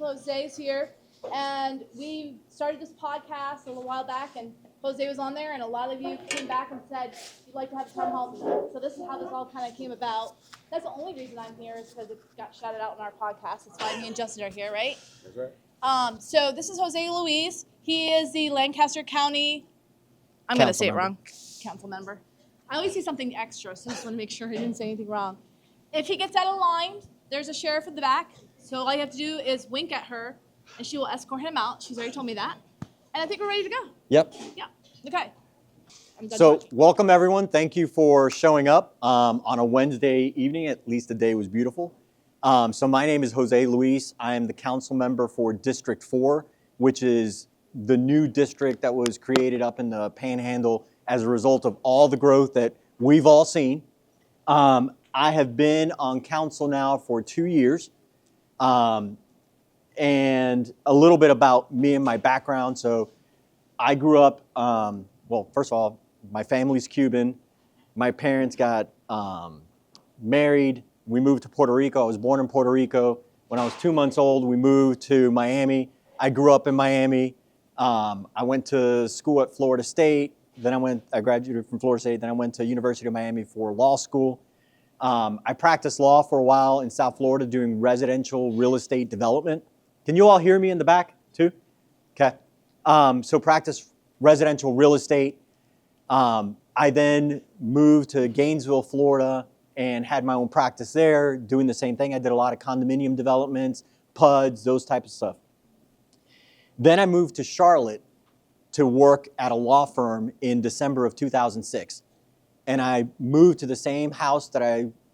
Jose's here, and we started this podcast a little while back, and Jose was on there, and a lot of you came back and said you'd like to have a town hall tonight. So this is how this all kind of came about. That's the only reason I'm here is because it got shouted out in our podcast. That's why me and Justin are here, right? That's right. So this is Jose Luis. He is the Lancaster County, I'm going to say it wrong, council member. I always see something extra, so I just want to make sure I didn't say anything wrong. If he gets out of line, there's a sheriff in the back. So all you have to do is wink at her, and she will escort him out. She's already told me that. And I think we're ready to go. Yep. Yeah. Okay. So welcome, everyone. Thank you for showing up on a Wednesday evening. At least the day was beautiful. So my name is Jose Luis. I am the council member for District 4, which is the new district that was created up in the Panhandle as a result of all the growth that we've all seen. I have been on council now for 2 years. And a little bit about me and my background. So I grew up, well, first of all, my family's Cuban. My parents got married. We moved to Puerto Rico. I was born in Puerto Rico. When I was 2 months old, we moved to Miami. I grew up in Miami. I went to school at Florida State. Then I graduated from Florida State. Then I went to University of Miami for law school. I practiced law for a while in South Florida doing residential real estate development. Can you all hear me in the back too? Okay. So practice residential real estate. I then moved to Gainesville, Florida, and had my own practice there, doing the same thing. I did a lot of condominium developments, PUDs, those type of stuff. Then I moved to Charlotte to work at a law firm in December of 2006. And I moved to the same house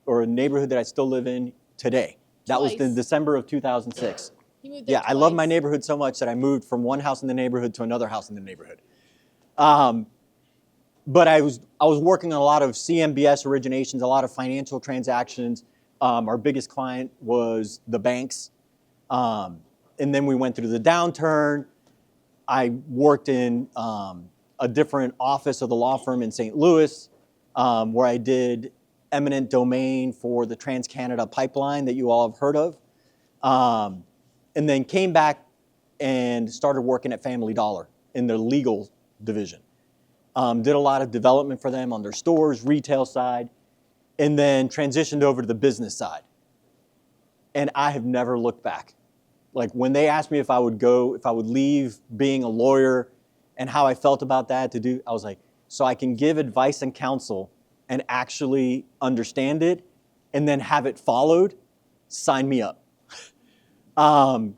or neighborhood that I still live in today. That was in December of 2006. You moved there twice. I love my neighborhood so much that I moved from one house in the neighborhood to another house in the neighborhood. But I was working on a lot of CMBS originations, a lot of financial transactions. Our biggest client was the banks. And then we went through the downturn. I worked in a different office of the law firm in St. Louis, where I did eminent domain for the Trans-Canada pipeline that you all have heard of. And then came back and started working at Family Dollar in their legal division. Did a lot of development for them on their stores, retail side, and then transitioned over to the business side. And I have never looked back. Like when they asked me if I would leave being a lawyer and how I felt about that I was like, so I can give advice and counsel and actually understand it and then have it followed, sign me up. And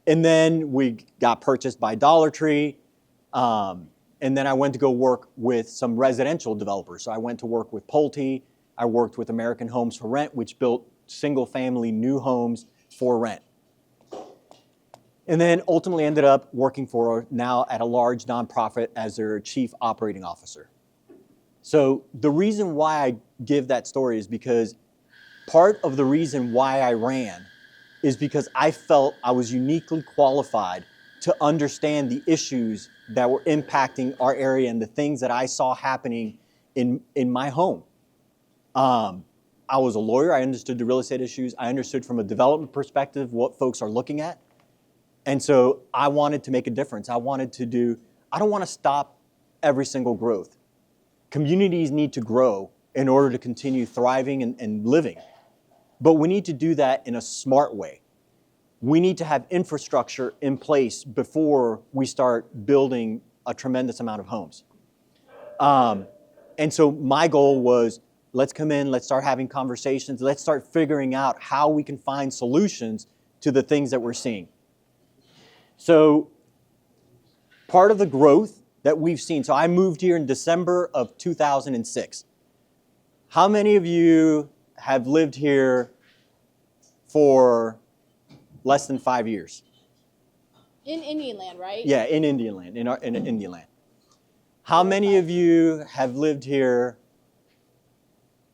then we got purchased by Dollar Tree. And then I went to go work with some residential developers. So I went to work with Pulte. I worked with American Homes for Rent, which built single family new homes for rent. And then ultimately ended up working now at a large nonprofit as their chief operating officer. So the reason why I give that story is because part of the reason why I ran is because I felt I was uniquely qualified to understand the issues that were impacting our area and the things that I saw happening in my home. I was a lawyer. I understood the real estate issues. I understood from a development perspective what folks are looking at. And so I wanted to make a difference. I don't want to stop every single growth. Communities need to grow in order to continue thriving and living. But we need to do that in a smart way. We need to have infrastructure in place before we start building a tremendous amount of homes. And so my goal was, let's come in, let's start having conversations, let's start figuring out how we can find solutions to the things that we're seeing. So part of the growth that we've seen, so I moved here in December of 2006. How many of you have lived here for less than 5 years? In Indian Land, right? Yeah, in Indian Land, in Indian Land. How many of you have lived here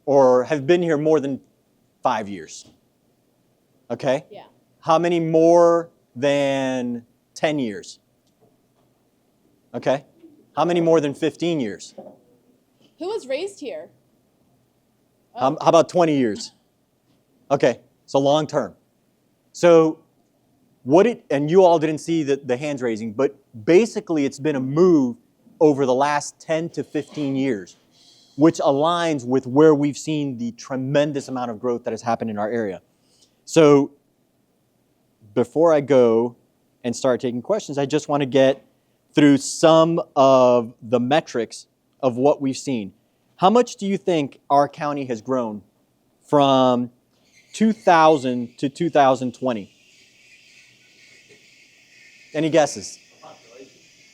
or have been here more than 5 years? Okay. Yeah. How many more than 10 years? Okay. How many more than 15 years? Who was raised here? How about 20 years? Okay, so long term. So and you all didn't see the hands raising, but basically it's been a move over the last 10 to 15 years, which aligns with where we've seen the tremendous amount of growth that has happened in our area. So before I go and start taking questions, I just want to get through some of the metrics of what we've seen. How much do you think our county has grown from 2000 to 2020? Any guesses?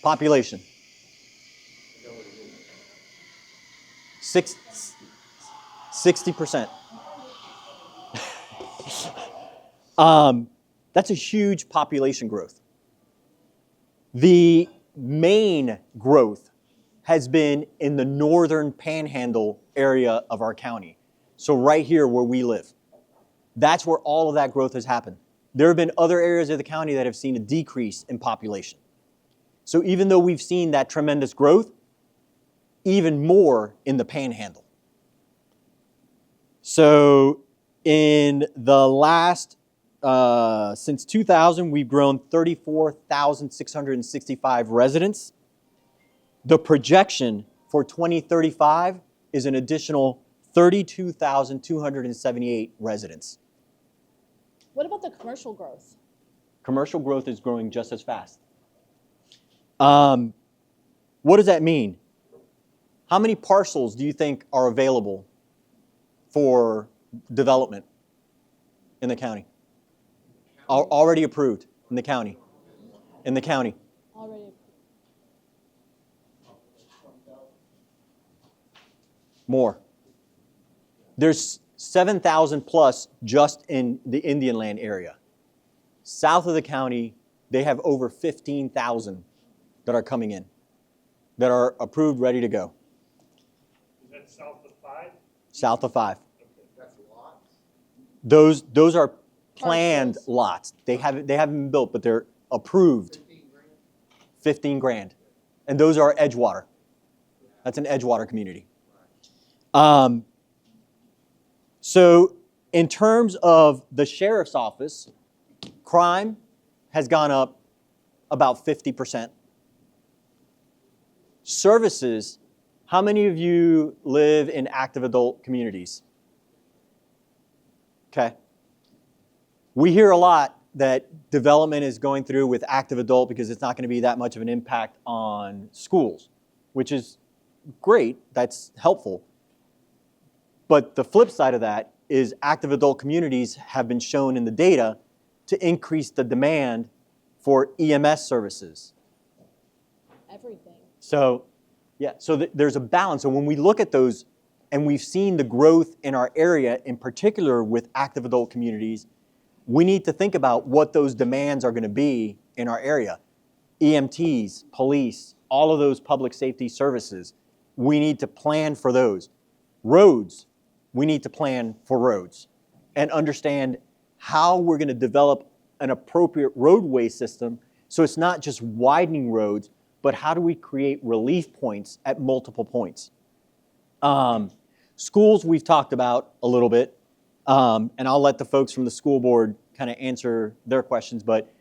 Population. 60%. That's a huge population growth. The main growth has been in the northern panhandle area of our county. So right here where we live. That's where all of that growth has happened. There have been other areas of the county that have seen a decrease in population. So even though we've seen that tremendous growth, even more in the panhandle. So in the last, since 2000, we've grown 34,665 residents. The projection for 2035 is an additional 32,278 residents. What about the commercial growth? Commercial growth is growing just as fast. What does that mean? How many parcels do you think are available for development in the county? Already approved in the county. In the county. Already. More. There's 7,000 plus just in the Indian Land area. South of the county, they have over 15,000 that are coming in, that are approved, ready to go. Is that south of 5? South of 5. Okay, that's lots. Those are planned Parcels. lots. They haven't been built, but they're approved. 15 grand. And those are Edgewater. That's an Edgewater community. So in terms of the sheriff's office, crime has gone up about 50%. Services, how many of you live in active adult communities? Okay. We hear a lot that development is going through with active adult because it's not going to be that much of an impact on schools, which is great, that's helpful. But the flip side of that is active adult communities have been shown in the data to increase the demand for EMS services. Everything. So, yeah, so there's a balance. And when we look at those, and we've seen the growth in our area, in particular with active adult communities, we need to think about what those demands are going to be in our area. EMTs, police, all of those public safety services, we need to plan for those. Roads, we need to plan for roads and understand how we're going to develop an appropriate roadway system so it's not just widening roads, but how do we create relief points at multiple points? Schools we've talked about a little bit, and I'll let the folks from the school board kind of answer their questions, but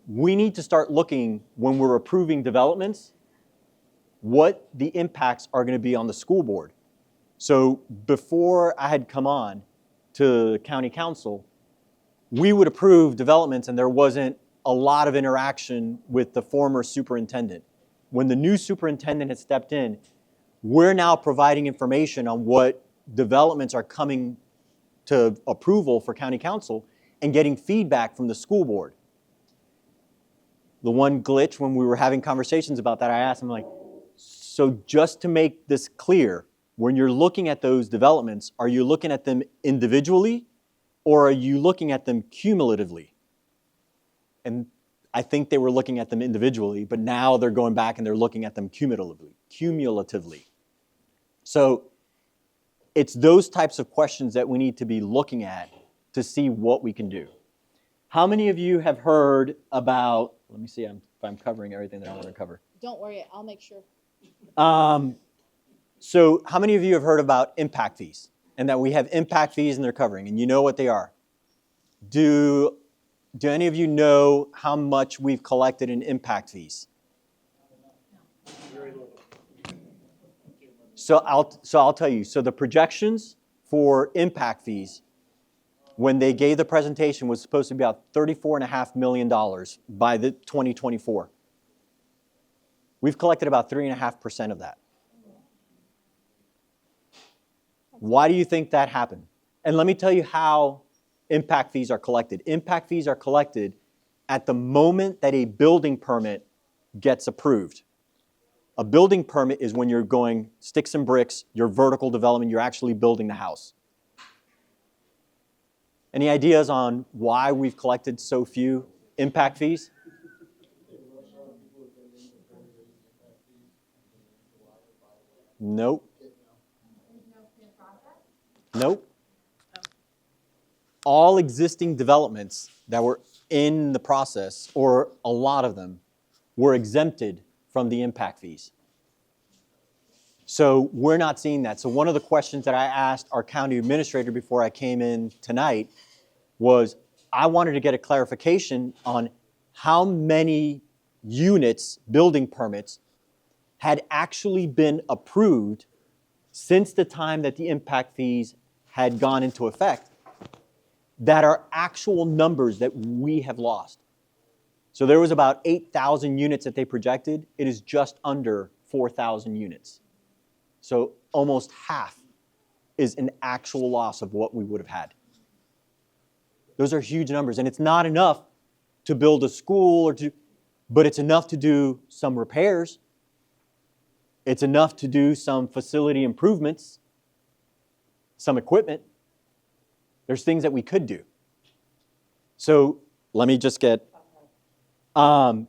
we need to start looking when we're approving developments, what the impacts are going to be on the school board. So before I had come on to county council, we would approve developments and there wasn't a lot of interaction with the former superintendent. When the new superintendent has stepped in, we're now providing information on what developments are coming to approval for county council and getting feedback from the school board. The one glitch when we were having conversations about that, I asked him, like, so just to make this clear, when you're looking at those developments, are you looking at them individually or are you looking at them cumulatively? And I think they were looking at them individually, but now they're going back and they're looking at them cumulatively. So it's those types of questions that we need to be looking at to see what we can do. How many of you have heard about, let me see if I'm covering everything that I want to cover. Don't worry, I'll make sure. So how many of you have heard about impact fees and that we have impact fees and they're covering and you know what they are? Do do any of you know how much we've collected in impact fees? So I'll tell you. So the projections for impact fees when they gave the presentation was supposed to be about $34.5 million by the 2024. We've collected about 3.5% of that. Why do you think that happened? And let me tell you how impact fees are collected. Impact fees are collected at the moment that a building permit gets approved. A building permit is when you're going sticks and bricks, your vertical development, you're actually building the house. Any ideas on why we've collected so few impact fees? Nope. Nope. All existing developments that were in the process, or a lot of them, were exempted from the impact fees. So we're not seeing that. So one of the questions that I asked our county administrator before I came in tonight was, I wanted to get a clarification on how many units, building permits, had actually been approved since the time that the impact fees had gone into effect, that are actual numbers that we have lost. So there was about 8,000 units that they projected. It is just under 4,000 units. So almost half is an actual loss of what we would have had. Those are huge numbers, and it's not enough to build a school but it's enough to do some repairs. It's enough to do some facility improvements, some equipment. There's things that we could do. So let me just get, so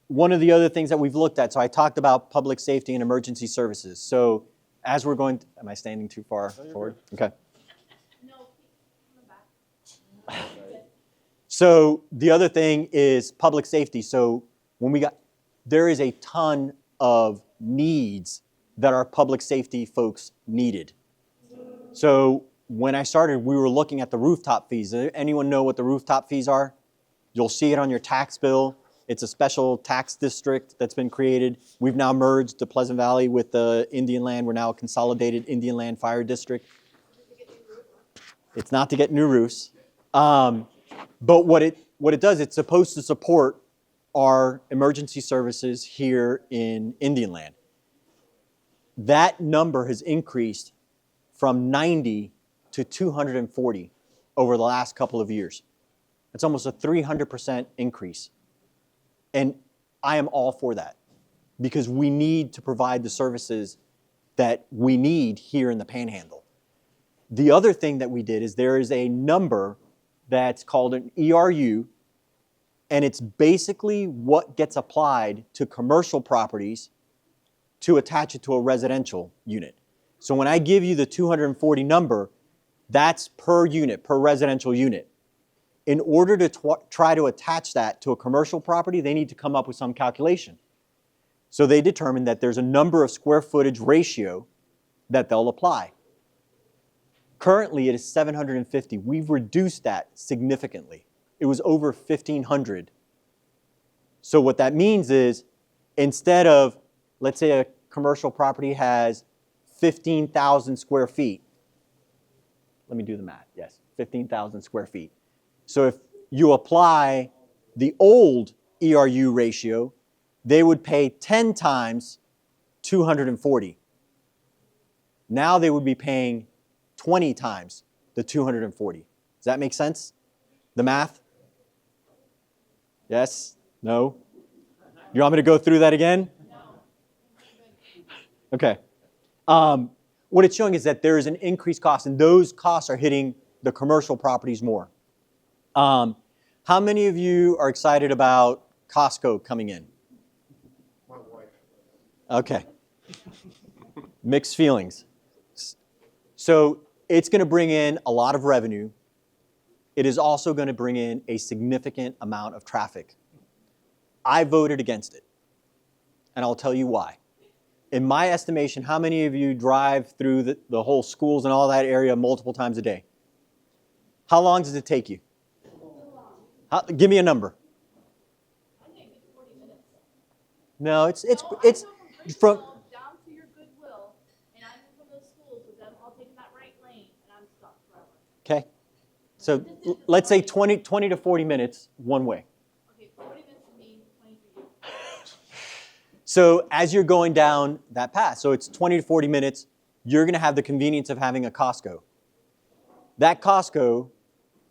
one of the other things that we've looked at, so I talked about public safety and emergency services. So as we're going, am I standing too far forward? Okay. No, come back. So the other thing is public safety. So there is a ton of needs that our public safety folks needed. So when I started, we were looking at the rooftop fees. Anyone know what the rooftop fees are? You'll see it on your tax bill. It's a special tax district that's been created. We've now merged the Pleasant Valley with the Indian Land. We're now a consolidated Indian Land Fire District. It's not to get new roofs. But what it does, it's supposed to support our emergency services here in Indian Land. That number has increased from 90 to 240 over the last couple of years. It's almost a 300% increase. And I am all for that because we need to provide the services that we need here in the Panhandle. The other thing that we did is there is a number that's called an ERU, and it's basically what gets applied to commercial properties to attach it to a residential unit. So when I give you the 240 number, that's per unit, per residential unit. In order to try to attach that to a commercial property, they need to come up with some calculation. So they determined that there's a number of square footage ratio that they'll apply. Currently, it is 750. We've reduced that significantly. It was over 1,500. So what that means is, instead of, let's say a commercial property has 15,000 square feet. Let me do the math. Yes, 15,000 square feet. So if you apply the old ERU ratio, they would pay 10 times 240. Now they would be paying 20 times the 240. Does that make sense? The math? Yes? No? You want me to go through that again? No. Okay. What it's showing is that there is an increased cost, and those costs are hitting the commercial properties more. How many of you are excited about Costco coming in? My wife. Okay. Mixed feelings. So it's going to bring in a lot of revenue. It is also going to bring in a significant amount of traffic. I voted against it, and I'll tell you why. In my estimation, how many of you drive through the whole schools and all that area multiple times a day? How long does it take you? Give me a number. I think it's 40 minutes. No, it's No, I go from. Bridgeville down to your Goodwill, and I'm in from those schools with them all taking that right lane, and I'm stuck forever. Okay. So let's say 20 to 40 minutes one way. Okay, 40 minutes for me, 20 for you. So as you're going down that path, so it's 20 to 40 minutes, you're going to have the convenience of having a Costco. That Costco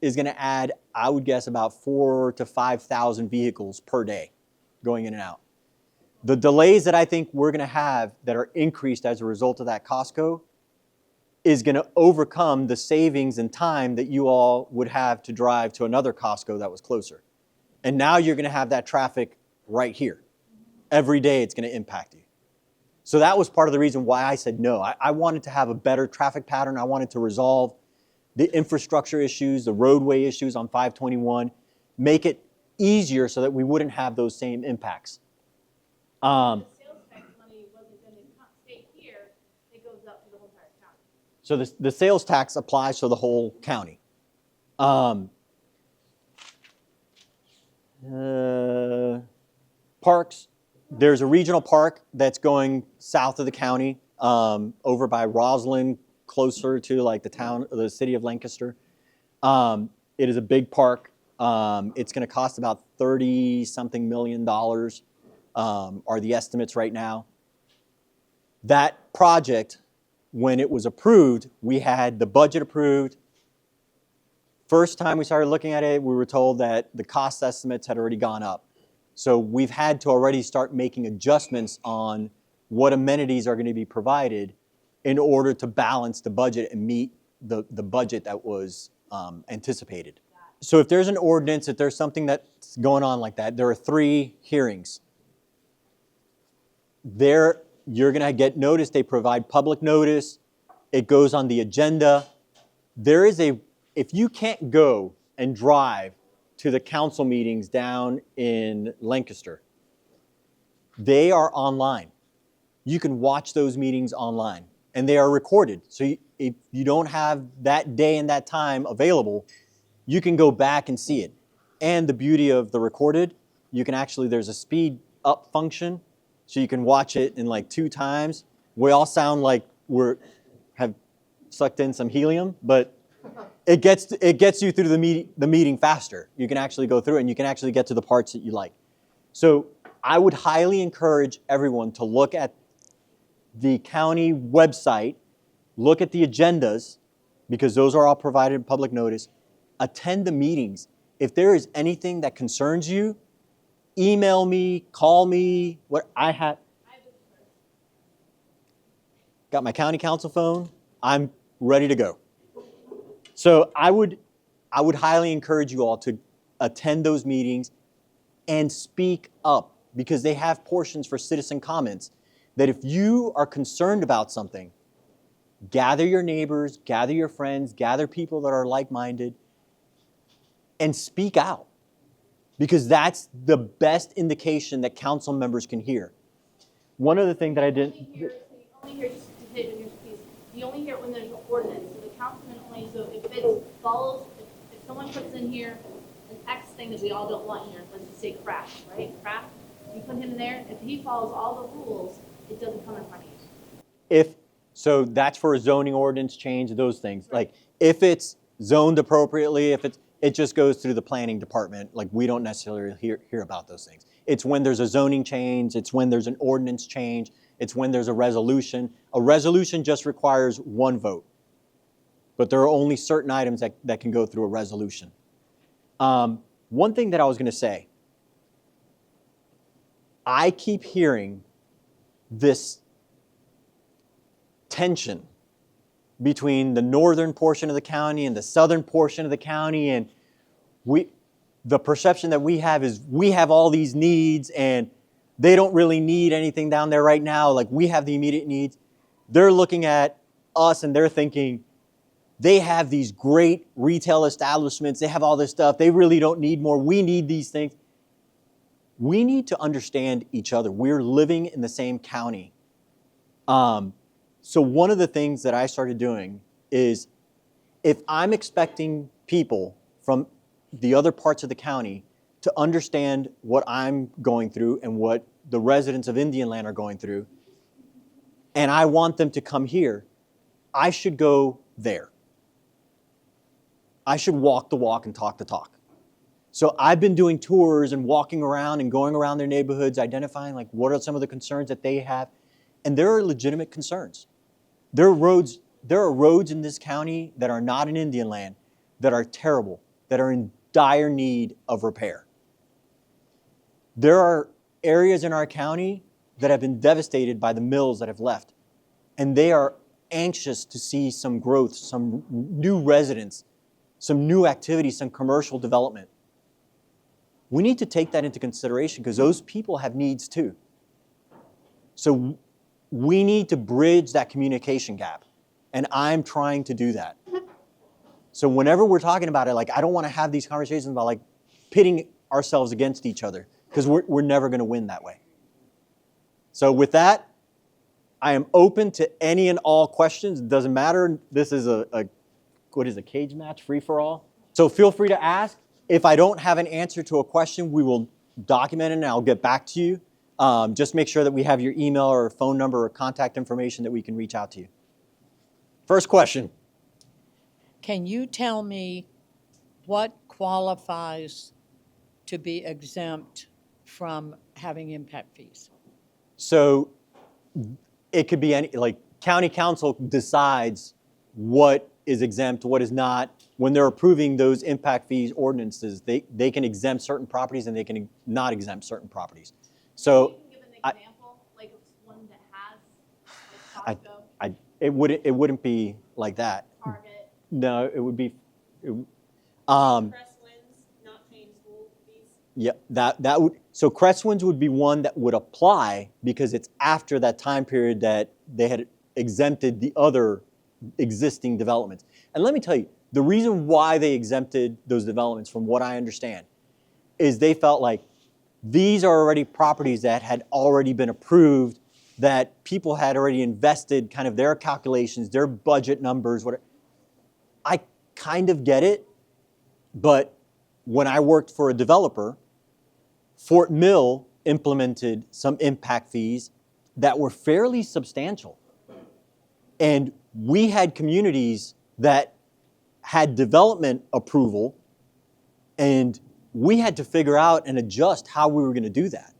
is going to add, I would guess, about 4,000 to 5,000 vehicles per day going in and out. The delays that I think we're going to have that are increased as a result of that Costco is going to overcome the savings and time that you all would have to drive to another Costco that was closer. And now you're going to have that traffic right here. Every day it's going to impact you. So that was part of the reason why I said no. I wanted to have a better traffic pattern. I wanted to resolve the infrastructure issues, the roadway issues on 521, make it easier so that we wouldn't have those same impacts. The sales tax money wasn't going to stay here, it goes up to the whole entire county. So the sales tax applies to the whole county. Parks, there's a regional park that's going south of the county, over by Roslyn, closer to like the city of Lancaster. It is a big park. It's going to cost about $30-something million, are the estimates right now. That project, when it was approved, we had the budget approved. First time we started looking at it, we were told that the cost estimates had already gone up. So we've had to already start making adjustments on what amenities are going to be provided in order to balance the budget and meet the budget that was anticipated. So if there's an ordinance, if there's something that's going on like that, there are 3 hearings. There, you're going to get notice. They provide public notice. It goes on the agenda. If you can't go and drive to the council meetings down in Lancaster, they are online. You can watch those meetings online, and they are recorded. So if you don't have that day and that time available, you can go back and see it. And the beauty of the recorded, there's a speed up function, so you can watch it in like 2 times. We all sound like have sucked in some helium, but it gets you through the meeting faster. You can actually go through it, and you can actually get to the parts that you like. So I would highly encourage everyone to look at the county website, look at the agendas, because those are all provided in public notice. Attend the meetings. If there is anything that concerns you, email me, call me. Got my county council phone. I'm ready to go. So I would highly encourage you all to attend those meetings and speak up, because they have portions for citizen comments that if you are concerned about something, gather your neighbors, gather your friends, gather people that are like-minded, and speak out, because that's the best indication that council members can hear. One other thing that I didn't... You only hear, just to hit in your piece, you only hear it when there's an ordinance. So the councilman only, so if it follows, if someone puts in here an X thing that we all don't want here, let's just say craft, right? Craft, you put him in there, if he follows all the rules, it doesn't come in front of you. So that's for a zoning ordinance change, those things. Right. Like if it's zoned appropriately, it just goes through the planning department. Like we don't necessarily hear about those things. It's when there's a zoning change, it's when there's an ordinance change, it's when there's a resolution. A resolution just requires 1 vote. But there are only certain items that can go through a resolution. One thing that I was going to say, I keep hearing this tension between the northern portion of the county and the southern portion of the county, and the perception that we have is we have all these needs and they don't really need anything down there right now. Like we have the immediate needs. They're looking at us and they're thinking they have these great retail establishments. They have all this stuff. They really don't need more. We need these things. We need to understand each other. We're living in the same county. So one of the things that I started doing is if I'm expecting people from the other parts of the county to understand what I'm going through and what the residents of Indian Land are going through, and I want them to come here, I should go there. I should walk the walk and talk the talk. So I've been doing tours and walking around and going around their neighborhoods, identifying like what are some of the concerns that they have, and there are legitimate concerns. There are roads in this county that are not in Indian Land that are terrible, that are in dire need of repair. There are areas in our county that have been devastated by the mills that have left, and they are anxious to see some growth, some new residents, some new activity, some commercial development. We need to take that into consideration because those people have needs too. So we need to bridge that communication gap, and I'm trying to do that. So whenever we're talking about it, like I don't want to have these conversations about like pitting ourselves against each other because we're never going to win that way. So with that, I am open to any and all questions. It doesn't matter. This is a cage match, free for all. So feel free to ask. If I don't have an answer to a question, we will document it and I'll get back to you. Just make sure that we have your email or phone number or contact information that we can reach out to you. First question. Can you tell me what qualifies to be exempt from having impact fees? So it could be any, like county council decides what is exempt, what is not. When they're approving those impact fees ordinances, they can exempt certain properties and they can not exempt certain properties. So You can give an example, like one that has, like Costco, it wouldn't be like that. Target. No, it would be. Crestwinds not paying school fees. Yeah, that would. So Crestwinds would be one that would apply because it's after that time period that they had exempted the other existing developments. And let me tell you, the reason why they exempted those developments, from what I understand, is they felt like these are already properties that had already been approved, that people had already invested kind of their calculations, their budget numbers, whatever. I kind of get it, but when I worked for a developer, Fort Mill implemented some impact fees that were fairly substantial. And we had communities that had development approval, and we had to figure out and adjust how we were going to do that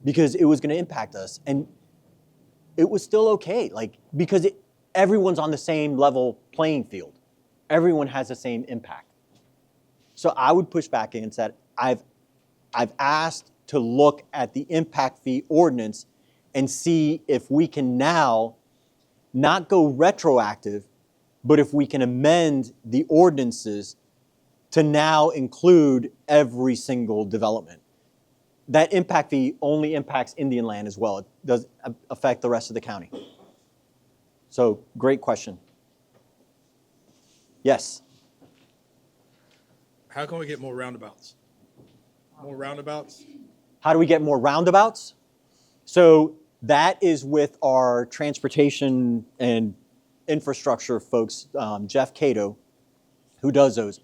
because it was going to impact us. And it was still okay, like because everyone's on the same level playing field. Everyone has the same impact. So I would push back against that. I've asked to look at the impact fee ordinance and see if we can now not go retroactive, but if we can amend the ordinances to now include every single development. That impact fee only impacts Indian Land as well. It doesn't affect the rest of the county. So, great question. Yes? How can we get more roundabouts? More roundabouts? How do we get more roundabouts? So that is with our transportation and infrastructure folks, Jeff Cato, who does those.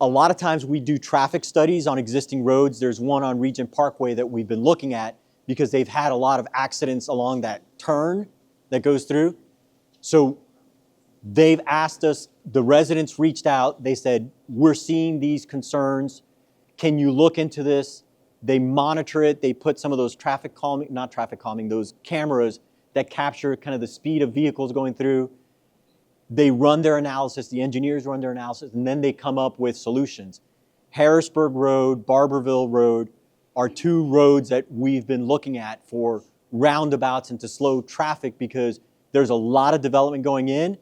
A lot of times we do traffic studies on existing roads. There's one on Regent Parkway that we've been looking at because they've had a lot of accidents along that turn that goes through. So they've asked us, the residents reached out, they said, we're seeing these concerns. Can you look into this? They monitor it. They put some of those those cameras that capture kind of the speed of vehicles going through. They run their analysis, the engineers run their analysis, and then they come up with solutions. Harrisburg Road, Barberville Road are two roads that we've been looking at for roundabouts and to slow traffic because there's a lot of development going in.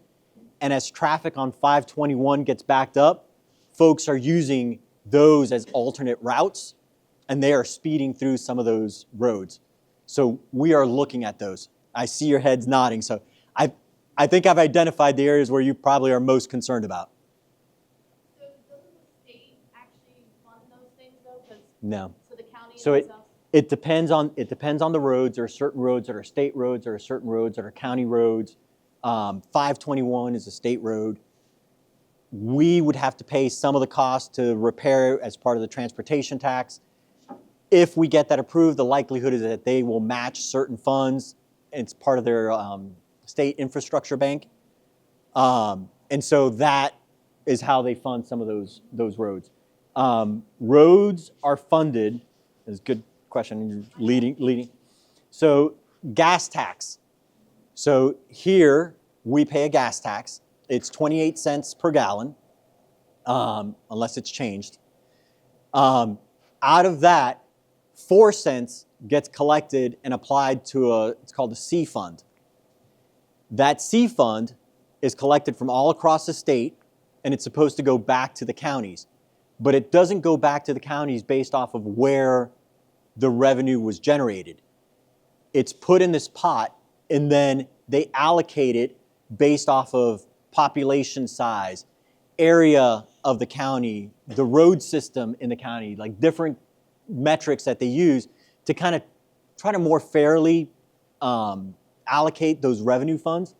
And as traffic on 521 gets backed up, folks are using those as alternate routes, and they are speeding through some of those roads. So we are looking at those. I see your heads nodding, so I think I've identified the areas where you probably are most concerned about. So doesn't the state actually fund those things though? 'Cause- No. So the county So and stuff? it depends on the roads. There are certain roads that are state roads. There are certain roads that are county roads. 521 is a state road. we would have to pay some of the cost to repair as part of the transportation tax. If we get that approved, the likelihood is that they will match certain funds. It's part of their state infrastructure bank. And so that is how they fund some of those roads. Roads are funded, that's a good question, you're leading. So gas tax. So here we pay a gas tax. It's 28 cents per gallon, unless it's changed. Out of that, 4 cents gets collected and applied to it's called a C fund. That C fund is collected from all across the state, and it's supposed to go back to the counties. But it doesn't go back to the counties based off of where the revenue was generated. It's put in this pot, and then they allocate it based off of population size, area of the county, the road system in the county, like different metrics that they use to kind of try to more fairly allocate those revenue funds.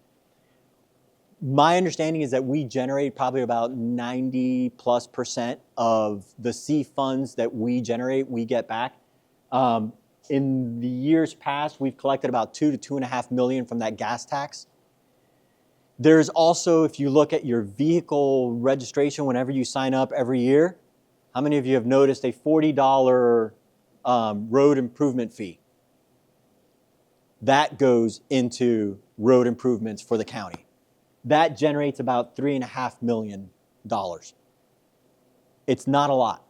My understanding is that we generate probably about 90+% of the C funds that we generate, we get back. In the years past, we've collected about $2 to $2.5 million from that gas tax. There's also, if you look at your vehicle registration whenever you sign up every year, how many of you have noticed a $40 road improvement fee? That goes into road improvements for the county. That generates about $3.5 million. It's not a lot.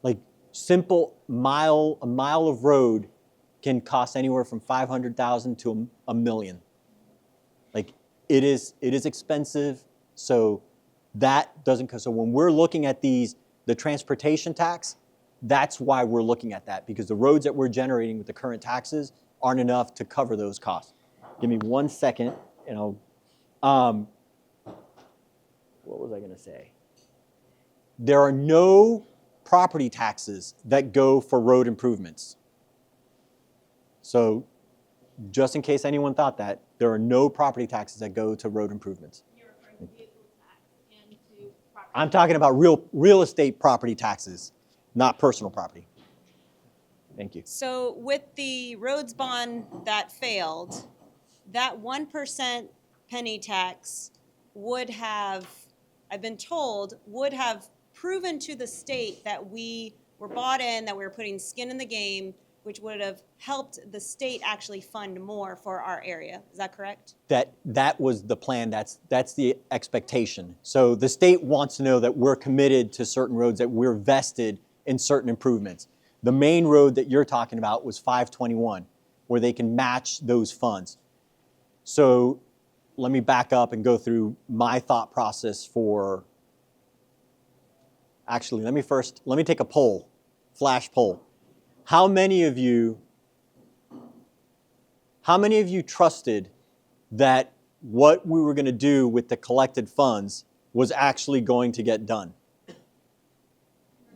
Like simple a mile of road can cost anywhere from $500,000 to $1 million. Like it is expensive. So that doesn't. So when we're looking at the transportation tax, that's why we're looking at that, because the roads that we're generating with the current taxes aren't enough to cover those costs. Give me 1 second, and I'll. What was I going to say? There are no property taxes that go for road improvements. So just in case anyone thought that, there are no property taxes that go to road improvements. You're referring to vehicle tax and to property. I'm talking about real estate property taxes, not personal property. Thank you. So with the roads bond that failed, that 1% penny tax would have, I've been told, would have proven to the state that we were bought in, that we were putting skin in the game, which would have helped the state actually fund more for our area. Is that correct? That was the plan. That's the expectation. So the state wants to know that we're committed to certain roads, that we're vested in certain improvements. The main road that you're talking about was 521, where they can match those funds. So let me back up and go through my thought process for, actually, let me take a poll, flash poll. How many of you trusted that what we were going to do with the collected funds was actually going to get done?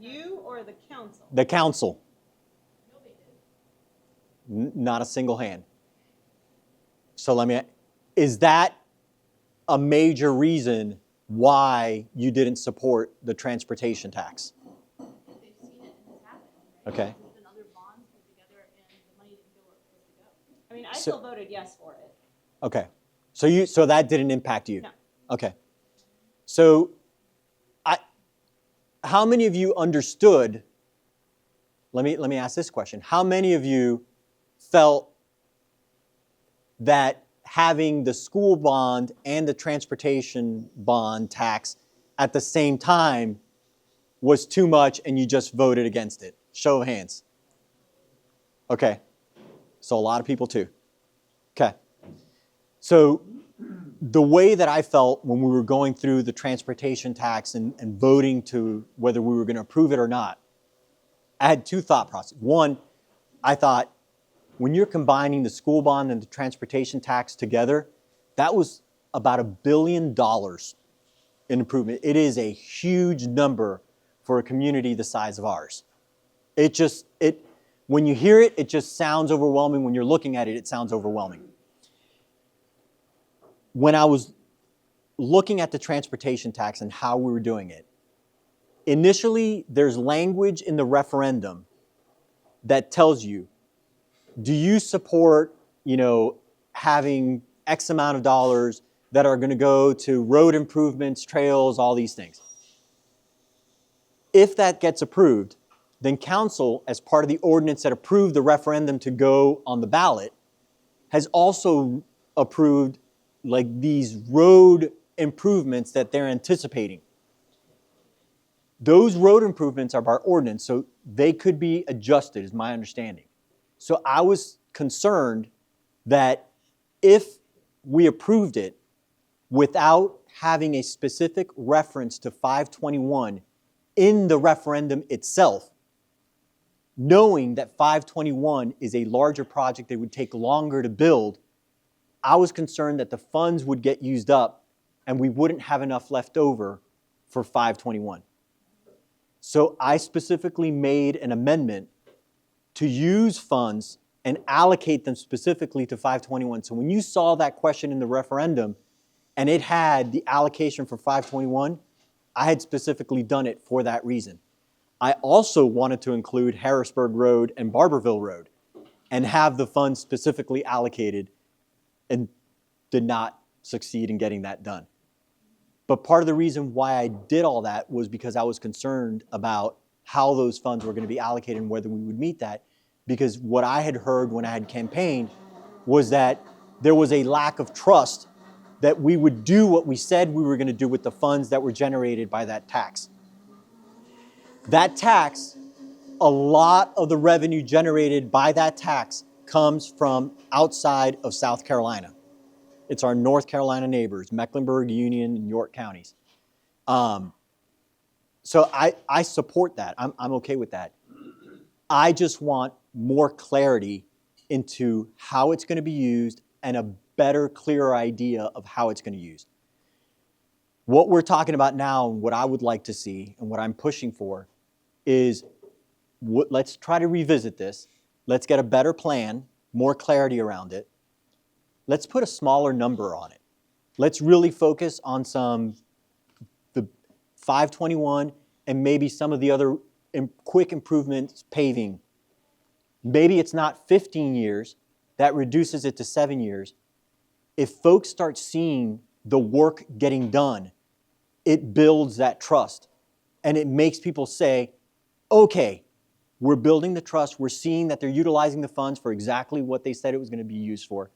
You or the council? The council. Not a single hand. So is that a major reason why you didn't support the transportation tax? They've seen it and it's happened, right? Okay. There's been other bonds put together and the money didn't go where it was supposed to go. I mean, I still voted yes for it. Okay. So that didn't impact you? No. Okay. So how many of you understood, let me ask this question. How many of you felt that having the school bond and the transportation bond tax at the same time was too much and you just voted against it? Show of hands. Okay. So a lot of people too. Okay. So the way that I felt when we were going through the transportation tax and voting to whether we were going to approve it or not, I had two thought processes. One, I thought when you're combining the school bond and the transportation tax together, that was about $1 billion in improvement. It is a huge number for a community the size of ours. When you hear it, it just sounds overwhelming. When you're looking at it, it sounds overwhelming. When I was looking at the transportation tax and how we were doing it, initially there's language in the referendum that tells you, do you support, having X amount of dollars that are going to go to road improvements, trails, all these things. If that gets approved, then council, as part of the ordinance that approved the referendum to go on the ballot, has also approved like these road improvements that they're anticipating. Those road improvements are by ordinance, so they could be adjusted, is my understanding. So I was concerned that if we approved it without having a specific reference to 521 in the referendum itself, knowing that 521 is a larger project that would take longer to build, I was concerned that the funds would get used up and we wouldn't have enough left over for 521. So I specifically made an amendment to use funds and allocate them specifically to 521. So when you saw that question in the referendum and it had the allocation for 521, I had specifically done it for that reason. I also wanted to include Harrisburg Road and Barberville Road and have the funds specifically allocated, and did not succeed in getting that done. But part of the reason why I did all that was because I was concerned about how those funds were going to be allocated and whether we would meet that. Because what I had heard when I had campaigned was that there was a lack of trust that we would do what we said we were going to do with the funds that were generated by that tax. That tax, a lot of the revenue generated by that tax comes from outside of South Carolina. It's our North Carolina neighbors, Mecklenburg, Union, and York counties. So I support that. I'm okay with that. I just want more clarity into how it's going to be used and a better, clearer idea of how it's going to be used. What we're talking about now, and what I would like to see, and what I'm pushing for, is let's try to revisit this. Let's get a better plan, more clarity around it. Let's put a smaller number on it. Let's really focus on the 521 and maybe some of the other quick improvements, paving. Maybe it's not 15 years, that reduces it to 7 years. If folks start seeing the work getting done, it builds that trust. And it makes people say, okay, we're building the trust, we're seeing that they're utilizing the funds for exactly what they said it was going to be used for.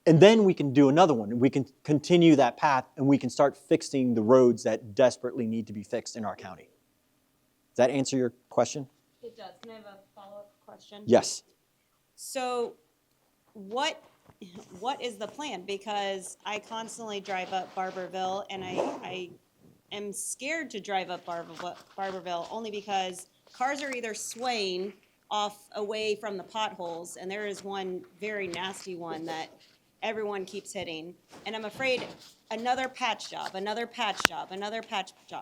And then we can do another one. We can continue that path and we can start fixing the roads that desperately need to be fixed in our county. Does that answer your question? It does. Can I have a follow-up question? Yes. So what is the plan? Because I constantly drive up Barberville, and I am scared to drive up Barberville only because cars are either swaying off away from the potholes, and there is one very nasty one that everyone keeps hitting. And I'm afraid another patch job.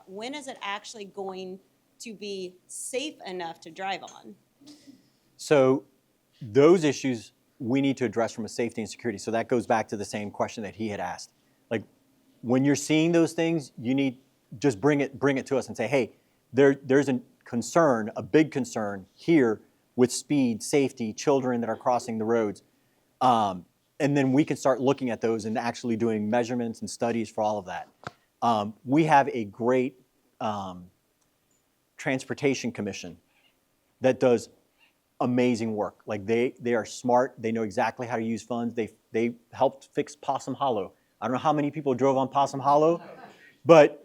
When is it actually going to be safe enough to drive on? So those issues we need to address from a safety and security. So that goes back to the same question that he had asked. Like, when you're seeing those things, you need just bring it to us and say, hey, there's a concern, a big concern here with speed, safety, children that are crossing the roads. And then we can start looking at those and actually doing measurements and studies for all of that. We have a great transportation commission that does amazing work. Like they are smart. They know exactly how to use funds. They helped fix Possum Hollow. I don't know how many people drove on Possum Hollow, but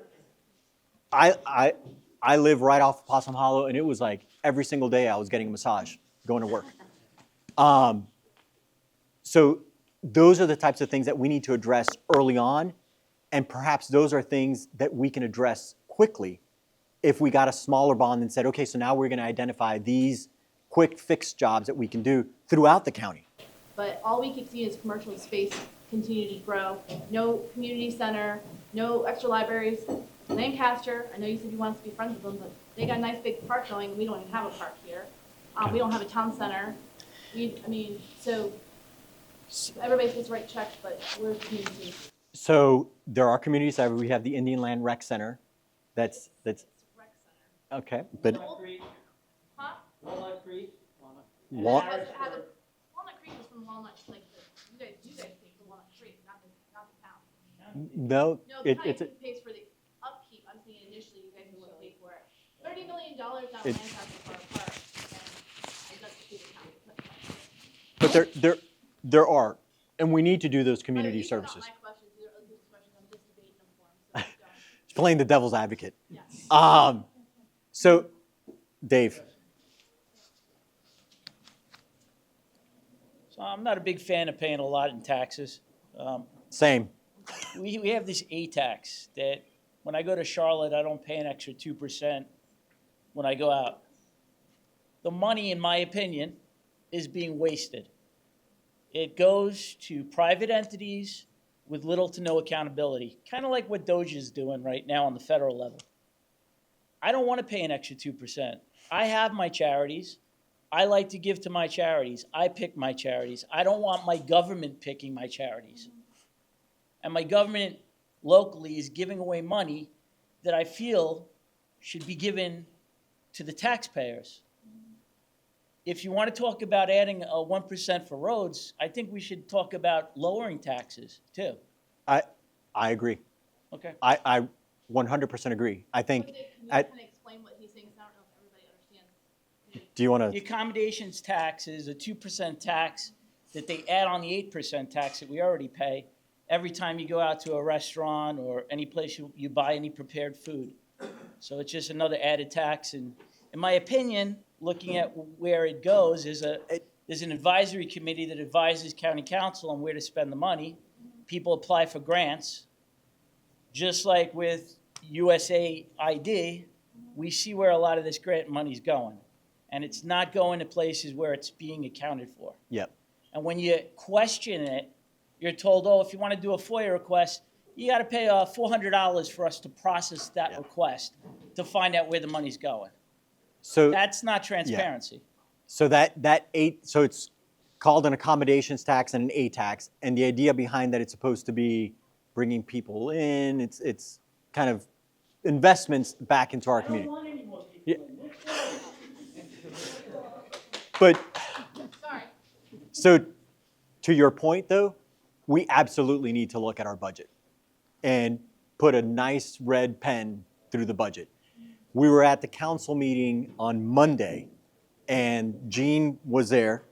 I live right off of Possum Hollow, and it was like every single day I was getting a massage going to work. So those are the types of things that we need to address early on, and perhaps those are things that we can address quickly if we got a smaller bond and said, okay, so now we're going to identify these quick fix jobs that we can do throughout the county. But all we keep seeing is commercial space continue to grow. No community center, no extra libraries. Lancaster, I know you said you want us to be friends with them, but they got a nice big park going, and we don't even have a park here. We don't have a town center. So everybody's supposed to write checks, but we're community. So there are communities. We have the Indian Land Rec Center. That's Rec center. okay, but Huh? Walnut. Walnut Creek is from Walnut, like, you guys pay for Walnut Creek, not the town. No, No, the it's county pays for the upkeep, I'm saying initially you guys would pay for it. $30 million out of It- Lancaster for a park, and it doesn't pay the county. but there are, and we need to do those community These are services. not my questions, these are other people's questions, I'm just debating them for them, so don't. It's playing the devil's advocate. Yes. So, Dave, So I'm not a big fan of paying a lot in taxes. same. We have this A tax that when I go to Charlotte, I don't pay an extra 2% when I go out. The money, in my opinion, is being wasted. It goes to private entities with little to no accountability, kind of like what Doge is doing right now on the federal level. I don't want to pay an extra 2%. I have my charities. I like to give to my charities. I pick my charities. I don't want my government picking my charities. And my government locally is giving away money that I feel should be given to the taxpayers. If you want to talk about adding a 1% for roads, I think we should talk about lowering taxes too. I agree. Okay. I 100% agree. I think. Can you At, kind of explain what he's saying, 'cause I don't know if everybody understands. do you want The to? accommodations tax is a 2% tax that they add on the 8% tax that we already pay every time you go out to a restaurant or any place you buy any prepared food. So it's just another added tax. And in my opinion, looking at where it goes, there's an advisory committee that advises county council on where to spend the money. People apply for grants. Just like with USAID, we see where a lot of this grant money's going. And it's not going to places where it's being accounted for. Yep. And when you question it, you're told, oh, if you want to do a FOIA request, you got to pay $400 for us to process that request to find out where the money's going. So That's not transparency. So so it's called an accommodations tax and an A tax, and the idea behind that it's supposed to be bringing people in. It's kind of investments back into our community. want any more people in this. But Sorry. so to your point though, we absolutely need to look at our budget and put a nice red pen through the budget. We were at the council meeting on Monday, and Jean was there.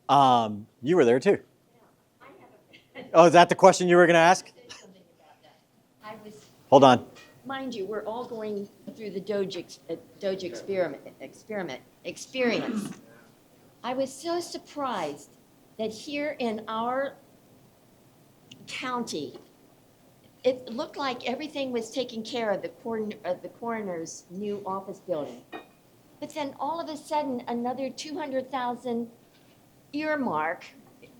You were there too. Oh, is that the question you were going to ask? I was, Hold on. mind you, we're all going through the Doge experience. I was so surprised that here in our county, it looked like everything was taken care of, the coroner's new office building. But then all of a sudden, another 200,000 earmark,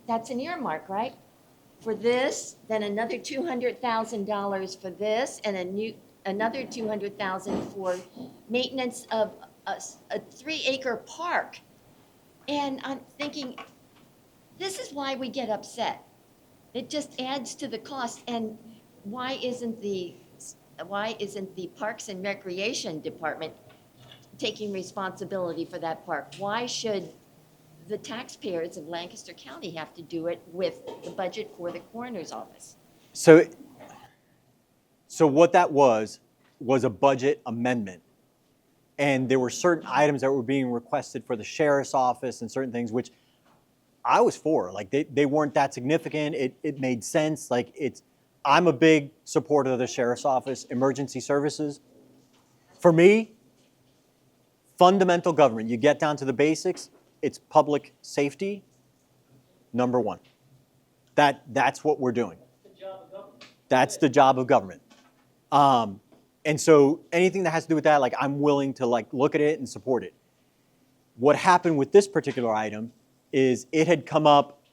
that's an earmark, right? For this, then another $200,000 for this, and another 200,000 for maintenance of a 3-acre park. And I'm thinking, this is why we get upset. It just adds to the cost. And why isn't the Parks and Recreation Department taking responsibility for that park? Why should the taxpayers of Lancaster County have to do it with the budget for the coroner's office? So what that was a budget amendment. And there were certain items that were being requested for the sheriff's office and certain things, which I was for. Like they weren't that significant. It made sense. Like I'm a big supporter of the sheriff's office, emergency services. For me, fundamental government, you get down to the basics, it's public safety, number one. That's what we're doing. That's the job of government. And so anything that has to do with that, like I'm willing to like look at it and support it. What happened with this particular item is it had come up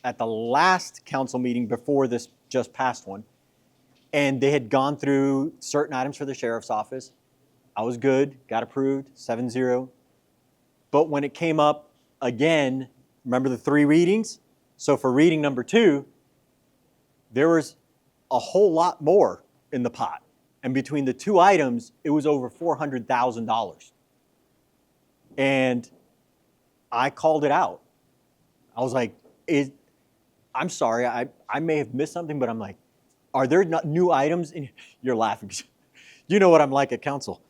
at the last council meeting before this just past one, and they had gone through certain items for the sheriff's office. I was good, got approved, 7-0. But when it came up again, remember the 3 readings? So for reading number 2, there was a whole lot more in the pot. And between the two items, it was over $400,000. And I called it out. I was like, I'm sorry, I may have missed something, but I'm like, are there not new items in? You're laughing. You know what I'm like at council.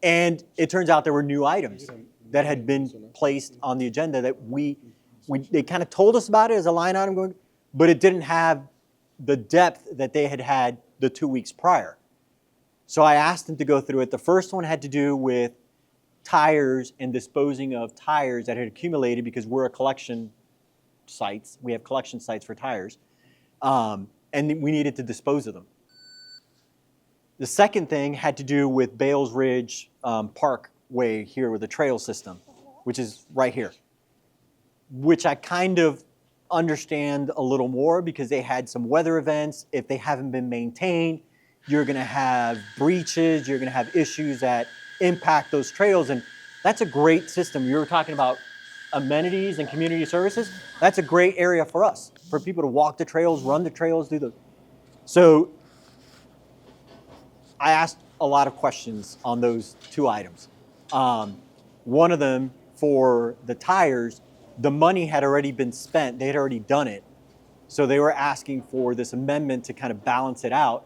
And it turns out there were new items that had been placed on the agenda that they kind of told us about it as a line item going, but it didn't have the depth that they had had the 2 weeks prior. So I asked them to go through it. The first one had to do with tires and disposing of tires that had accumulated because we're a collection sites. We have collection sites for tires. And we needed to dispose of them. The second thing had to do with Bales Ridge Parkway here with the trail system, which is right here, which I kind of understand a little more because they had some weather events. If they haven't been maintained, you're going to have breaches, you're going to have issues that impact those trails. And that's a great system. You were talking about amenities and community services. That's a great area for us, for people to walk the trails, run the trails, So I asked a lot of questions on those two items. One of them, for the tires, the money had already been spent. They had already done it. So they were asking for this amendment to kind of balance it out.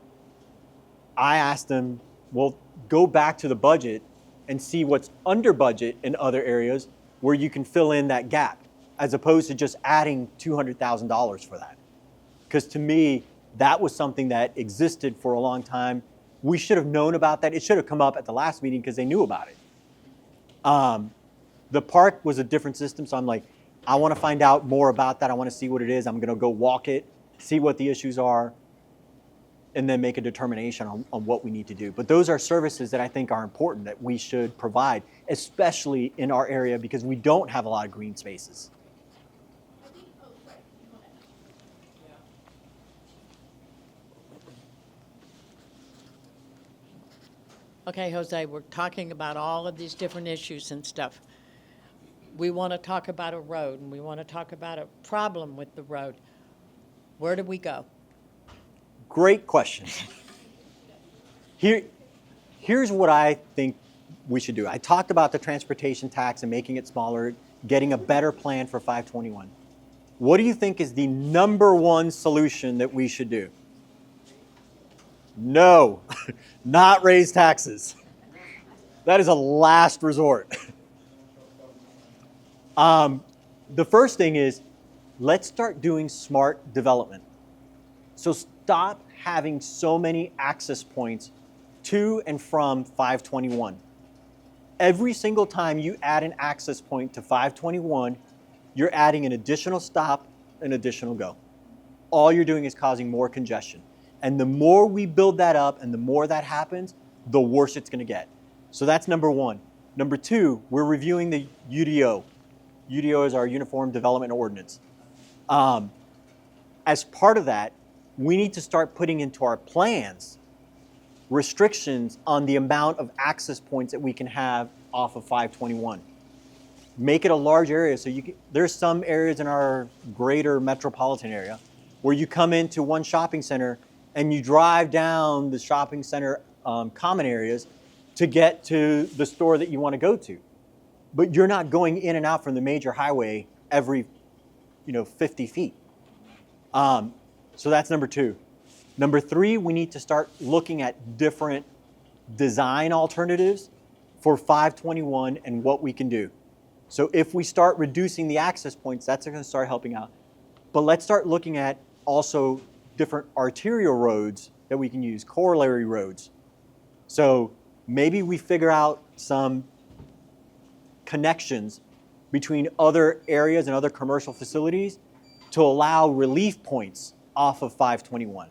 I asked them, well, go back to the budget and see what's under budget in other areas where you can fill in that gap, as opposed to just adding $200,000 for that. Because to me, that was something that existed for a long time. We should have known about that. It should have come up at the last meeting because they knew about it. The park was a different system, so I'm like, I want to find out more about that. I want to see what it is. I'm going to go walk it, see what the issues are, and then make a determination on what we need to do. But those are services that I think are important that we should provide, especially in our area because we don't have a lot of green spaces. Okay, Jose, we're talking about all of these different issues and stuff. We want to talk about a road, and we want to talk about a problem with the road. Where do we go? Great question. Here's what I think we should do. I talked about the transportation tax and making it smaller, getting a better plan for 521. What do you think is the number one solution that we should do? No, not raise taxes. That is a last resort. The first thing is, let's start doing smart development. So stop having so many access points to and from 521. Every single time you add an access point to 521, you're adding an additional stop, an additional go. All you're doing is causing more congestion. And the more we build that up and the more that happens, the worse it's going to get. So that's number one. Number two, we're reviewing the UDO. UDO is our Uniform Development Ordinance. As part of that, we need to start putting into our plans restrictions on the amount of access points that we can have off of 521. Make it a large area so there's some areas in our greater metropolitan area where you come into one shopping center and you drive down the shopping center common areas to get to the store that you want to go to. But you're not going in and out from the major highway every 50 feet. So that's number two. Number three, we need to start looking at different design alternatives for 521 and what we can do. So if we start reducing the access points, that's going to start helping out. But let's start looking at also different arterial roads that we can use, corollary roads. So maybe we figure out some connections between other areas and other commercial facilities to allow relief points off of 521.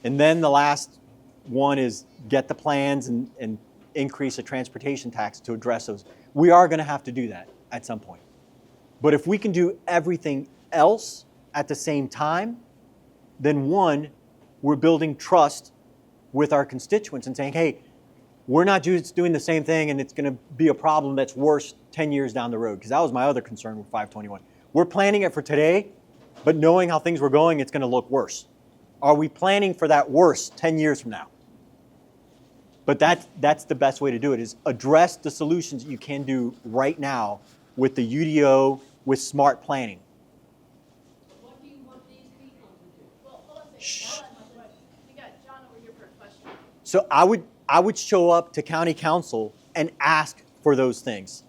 And then the last one is get the plans and increase the transportation tax to address those. We are going to have to do that at some point. But if we can do everything else at the same time, then one, we're building trust with our constituents and saying, hey, we're not just doing the same thing and it's going to be a problem that's worse 10 years down the road. Because that was my other concern with 521. We're planning it for today, But knowing how things were going, it's going to look worse. Are we planning for that worse 10 years from now? But that's the best way to do it, is address the solutions that you can do right now with the UDO, with smart planning. What do you want these people to do? Well, hold on a second. Now that's my question. We got John over here for a question. So I would show up to county council and ask for those things.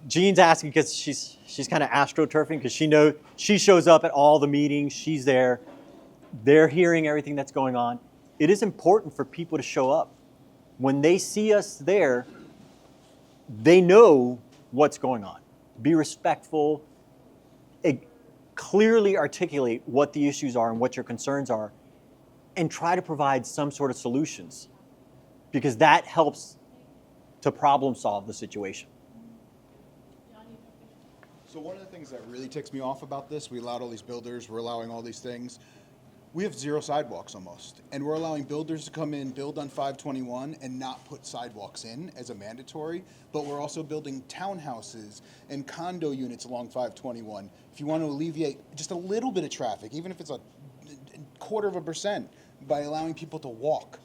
Jean's asking because she's kind of astroturfing, because she shows up at all the meetings. She's there. They're hearing everything that's going on. It is important for people to show up. When they see us there, they know what's going on. Be respectful. Clearly articulate what the issues are and what your concerns are, and try to provide some sort of solutions, because that helps to problem solve the situation. So one of the things that really ticks me off about this, we allowed all these builders, we're allowing all these things. We have 0 sidewalks almost, and we're allowing builders to come in, build on 521 and not put sidewalks in as a mandatory, but we're also building townhouses and condo units along 521. If you want to alleviate just a little bit of traffic, even if it's a 0.25%, by allowing people to walk.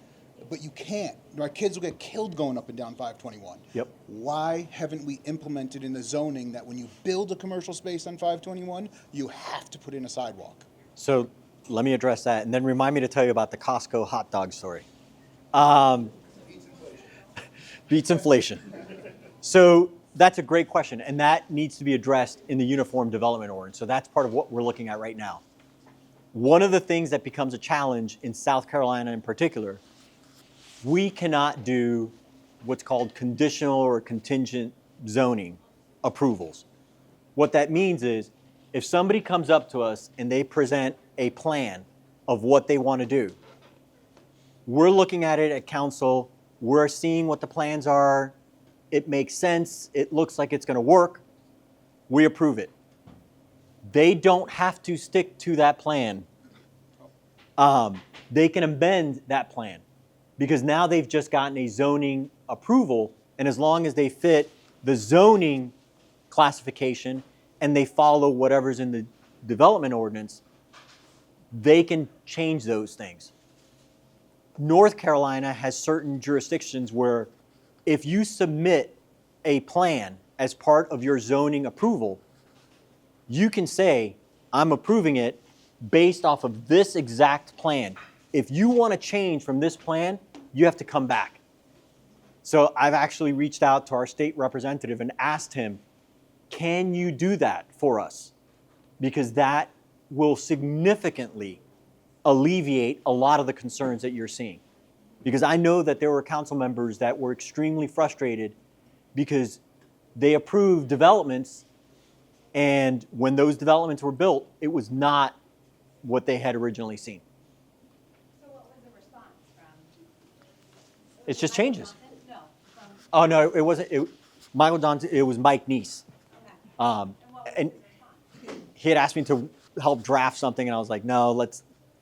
But you can't. Our kids will get killed going up and down 521. Yep. Why haven't we implemented in the zoning that when you build a commercial space on 521, you have to put in a sidewalk? So let me address that, and then remind me to tell you about the Costco hot dog story. Beats inflation. So that's a great question, and that needs to be addressed in the Uniform Development Ordinance. So that's part of what we're looking at right now. One of the things that becomes a challenge in South Carolina in particular, we cannot do what's called conditional or contingent zoning approvals. What that means is, if somebody comes up to us and they present a plan of what they want to do, we're looking at it at council, we're seeing what the plans are, it makes sense, it looks like it's going to work, we approve it. They don't have to stick to that plan. They can amend that plan, because now they've just gotten a zoning approval, and as long as they fit the zoning classification and they follow whatever's in the development ordinance, they can change those things. North Carolina has certain jurisdictions where if you submit a plan as part of your zoning approval, you can say, I'm approving it based off of this exact plan. If you want to change from this plan, you have to come back. So I've actually reached out to our state representative and asked him, can you do that for us? Because that will significantly alleviate a lot of the concerns that you're seeing. Because I know that there were council members that were extremely frustrated because they approved developments, and when those developments were built, it was not what they had originally seen. So what was the response from? It's just changes. No, from, Oh no, it wasn't. Michael Johnson. It was Mike Neese, okay. and he had asked me to help draft something, and I was like, no,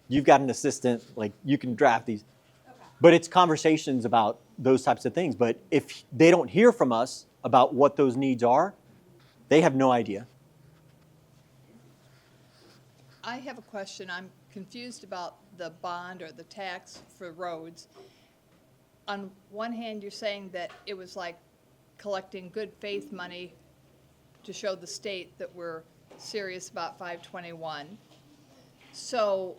you've got an assistant, like you can draft these. Okay. But it's conversations about those types of things. But if they don't hear from us about what those needs are, they have no idea. I have a question. I'm confused about the bond or the tax for roads. On one hand, you're saying that it was like collecting good faith money to show the state that we're serious about 521. So,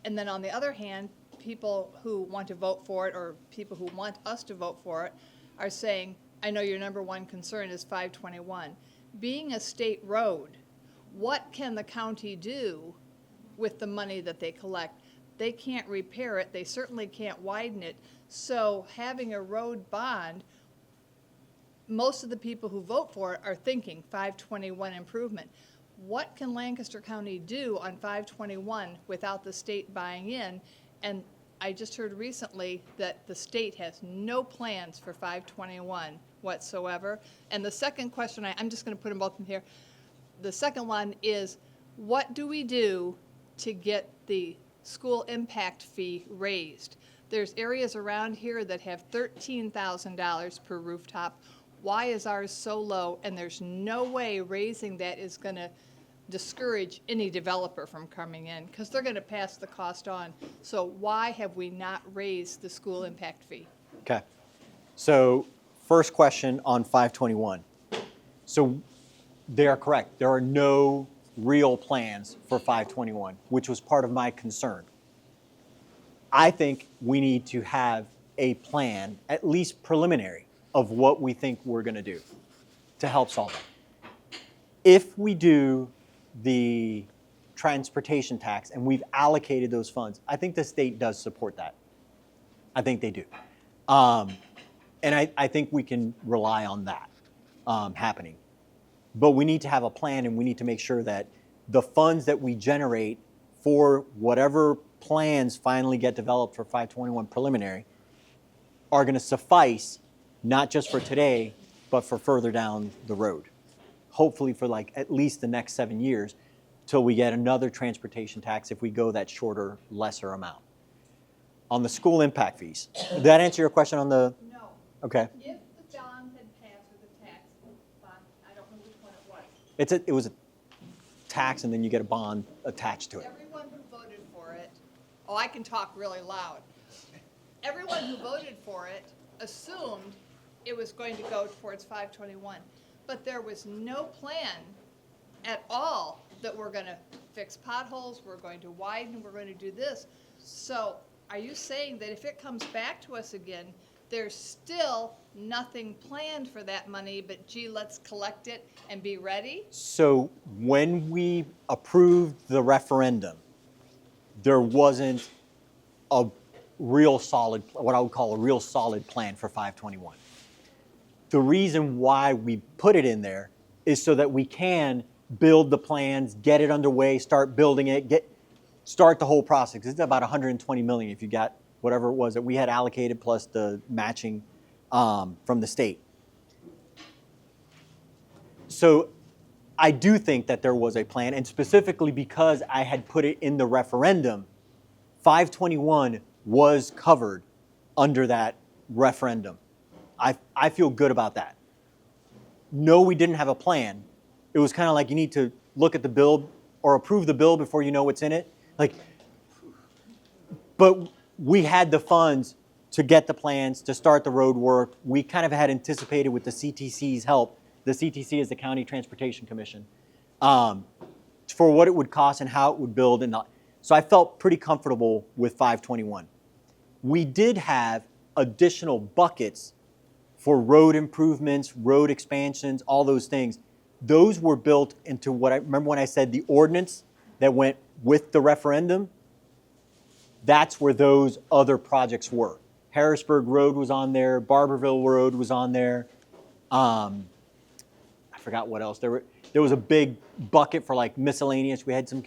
and then on the other hand, people who want to vote for it, or people who want us to vote for it, are saying, I know your number one concern is 521. Being a state road, what can the county do with the money that they collect? They can't repair it. They certainly can't widen it. So having a road bond, most of the people who vote for it are thinking 521 improvement. What can Lancaster County do on 521 without the state buying in? And I just heard recently that the state has no plans for 521 whatsoever. And the second question, I'm just going to put them both in here. The second one is, what do we do to get the school impact fee raised? There's areas around here that have $13,000 per rooftop. Why is ours so low? And there's no way raising that is going to discourage any developer from coming in, because they're gonna pass the cost on. So why have we not raised the school impact fee? Okay. So first question on 521. So they are correct. There are no real plans for 521, which was part of my concern. I think we need to have a plan, at least preliminary, of what we think we're going to do to help solve it. If we do the transportation tax and we've allocated those funds, I think the state does support that. I think they do. And I think we can rely on that happening. But we need to have a plan, and we need to make sure that the funds that we generate for whatever plans finally get developed for 521 preliminary are going to suffice not just for today, but for further down the road. Hopefully for like at least the next 7 years till we get another transportation tax if we go that shorter, lesser amount. On the school impact fees, did that answer your question on the? No. Okay. If the bond had passed, or the tax bond, I don't know which one it was. It was a tax, and then you get a bond attached to it. Everyone who voted for it, oh, I can talk really loud. Everyone who voted for it assumed it was going to go towards 521. But there was no plan at all that we're gonna fix potholes, we're going to widen, we're going to do this. So are you saying that if it comes back to us again, there's still nothing planned for that money, but gee, let's collect it and be ready? So when we approved the referendum, there wasn't a real solid, what I would call a real solid plan for 521. The reason why we put it in there is so that we can build the plans, get it underway, start building it, start the whole process. It's about 120 million if you got whatever it was that we had allocated plus the matching from the state. So I do think that there was a plan, and specifically because I had put it in the referendum, 521 was covered under that referendum. I feel good about that. No, we didn't have a plan. It was kind of like you need to look at the bill or approve the bill before you know what's in it. But we had the funds to get the plans, to start the road work. We kind of had anticipated with the CTC's help. The CTC is the County Transportation Commission, for what it would cost and how it would build. So I felt pretty comfortable with 521. We did have additional buckets for road improvements, road expansions, all those things. Those were built into what I remember when I said the ordinance that went with the referendum. That's where those other projects were. Harrisburg Road was on there. Barberville Road was on there. I forgot what else. There was a big bucket for like miscellaneous. We had some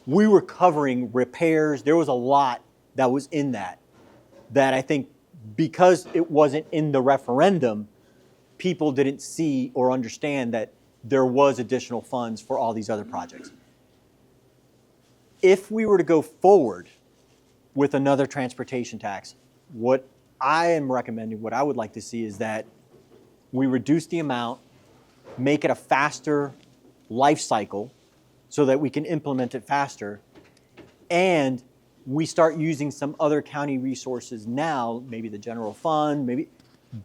we were covering repairs. There was a lot that was in that I think because it wasn't in the referendum, people didn't see or understand that there was additional funds for all these other projects. If we were to go forward with another transportation tax, what I am recommending, what I would like to see is that we reduce the amount, make it a faster life cycle so that we can implement it faster, and we start using some other county resources now, maybe the general fund, maybe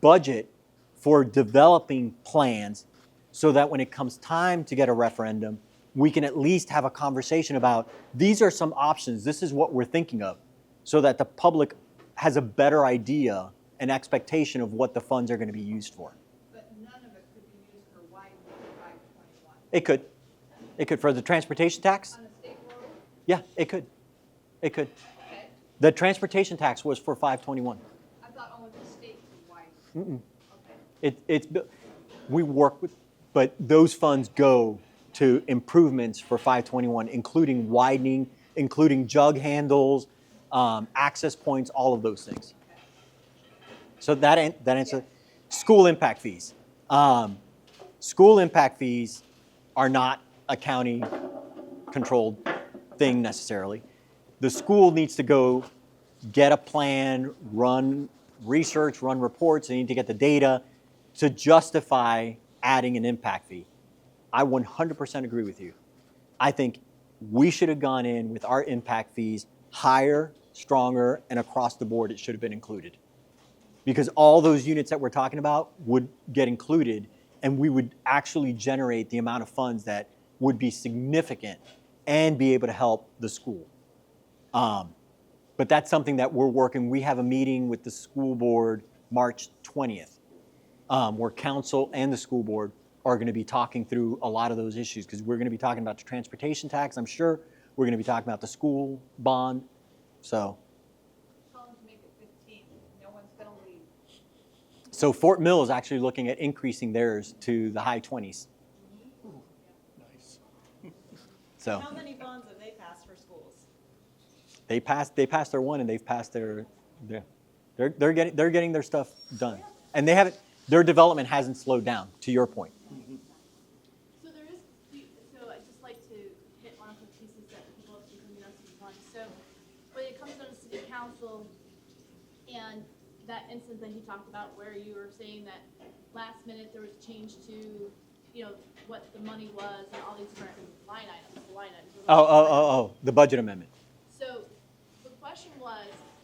budget for developing plans so that when it comes time to get a referendum, we can at least have a conversation about these are some options, this is what we're thinking of, so that the public has a better idea and expectation of what the funds are going to be used for. But none of it could be used for widening 521. It could. It could for the transportation tax? On a state road? Yeah, it could. It could. Okay. The transportation tax was for 521. I thought only the state could widen. Okay. We work with, but those funds go to improvements for 521, including widening, including jug handles, access points, all of those things. So that answer. School impact fees. School impact fees are not a county controlled thing necessarily. The school needs to go get a plan, run research, run reports. They need to get the data to justify adding an impact fee. I 100% agree with you. I think we should have gone in with our impact fees higher, stronger, and across the board it should have been included. Because all those units that we're talking about would get included, and we would actually generate the amount of funds that would be significant and be able to help the school. But that's something that we're working. We have a meeting with the school board March 20th, where council and the school board are going to be talking through a lot of those issues, because we're going to be talking about the transportation tax, I'm sure. We're going to be talking about the school bond. So, Tell them to make it 15. No one's gonna leave. so Fort Mill is actually looking at increasing theirs to the high 20s. Nice. So How many bonds have they passed for schools? they passed their one, and they've passed they're getting their stuff done, and they haven't. Their development hasn't slowed down. To your point. So there is, so I'd just like to hit one of the pieces that people have been coming up to on. So when it comes down to city council and that instance that he talked about where you were saying that last minute there was a change to, what the money was and all these different line items. Oh, the budget amendment. So the question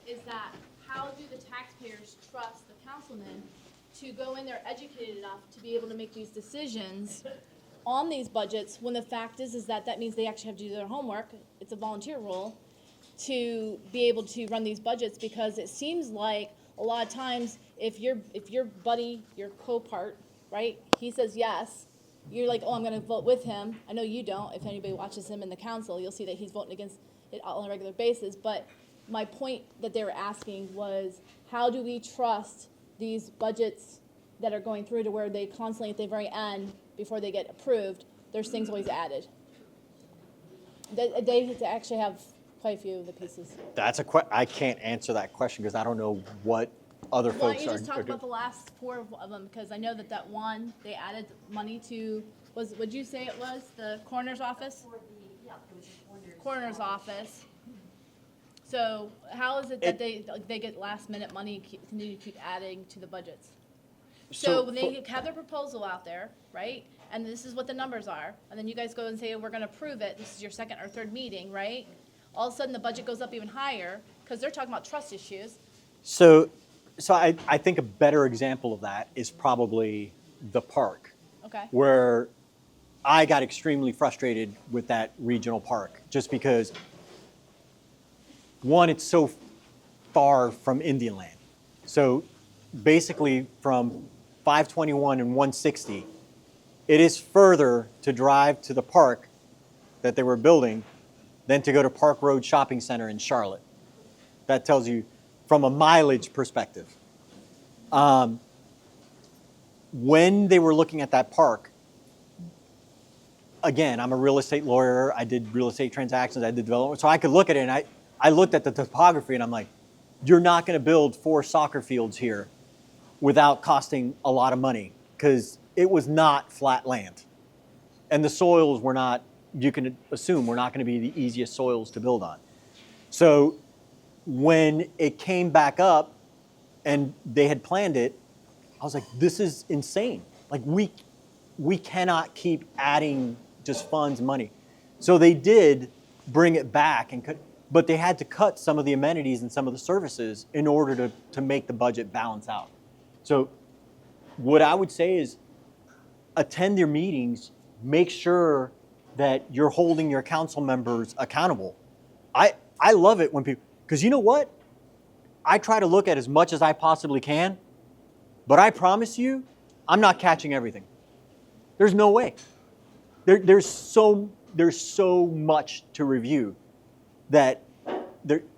is that how do the taxpayers trust the councilman to go in there educated enough to be able to make these decisions on these budgets when the fact is that means they actually have to do their homework. It's a volunteer role to be able to run these budgets, because it seems like a lot of times if your buddy, your co-part, right, he says yes, you're like, oh, I'm going to vote with him. I know you don't. If anybody watches him in the council, you'll see that he's voting against it on a regular basis. But my point that they were asking was, how do we trust these budgets that are going through to where they constantly, at the very end, before they get approved, there's things always added? They actually have quite a few of the pieces. I can't answer that question because I don't know what other Why don't folks you are. just talk about the last four of them, because I know that one, they added money to, would you say it was the coroner's office? Coroner's office. So how is it that they get last minute money, continue to keep adding to the budgets? So when they have their proposal out there, right, and this is what the numbers are, and then you guys go and say, we're gonna approve it, this is your second or third meeting, right? All of a sudden, the budget goes up even higher, because they're talking about trust issues. So I think a better example of that is probably the park, Okay. where I got extremely frustrated with that regional park, just because, one, it's so far from Indian land. So basically from 521 and 160, it is further to drive to the park that they were building than to go to Park Road Shopping Center in Charlotte. That tells you from a mileage perspective. When they were looking at that park, again, I'm a real estate lawyer. I did real estate transactions. I did development. So I could look at it, and I looked at the topography, and I'm like, you're not going to build 4 soccer fields here without costing a lot of money, because it was not flat land. And the soils were not, you can assume, were not going to be the easiest soils to build on. So when it came back up and they had planned it, I was like, this is insane. Like, we cannot keep adding just funds and money. So they did bring it back, but they had to cut some of the amenities and some of the services in order to make the budget balance out. So what I would say is attend your meetings, make sure that you're holding your council members accountable. I love it when people, because you know what? I try to look at as much as I possibly can, but I promise you, I'm not catching everything. There's no way. There's so much to review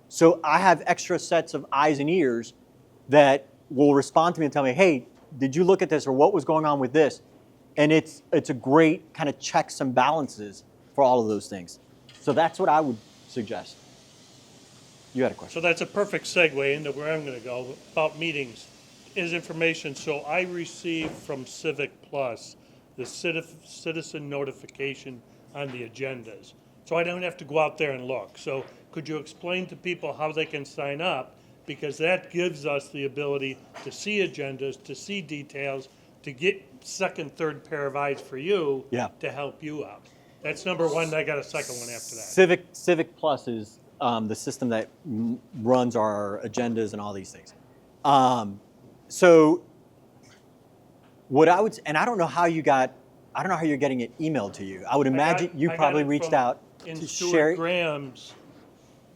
so I have extra sets of eyes and ears that will respond to me and tell me, hey, did you look at this, or what was going on with this? And it's a great kind of checks and balances for all of those things. So that's what I would suggest. You had a question. So that's a perfect segue into where I'm going to go about meetings. Is information. So I received from Civic Plus the citizen notification on the agendas. So I don't have to go out there and look. So could you explain to people how they can sign up? Because that gives us the ability to see agendas, to see details, to get second, third pair of eyes for you Yeah. to help you out. That's number one, I got a second one after that. Civic Plus is the system that runs our agendas and all these things. So what I would, and I don't know how you're getting it emailed to you. I would imagine you I got probably it reached from- out in to Stuart share. Graham's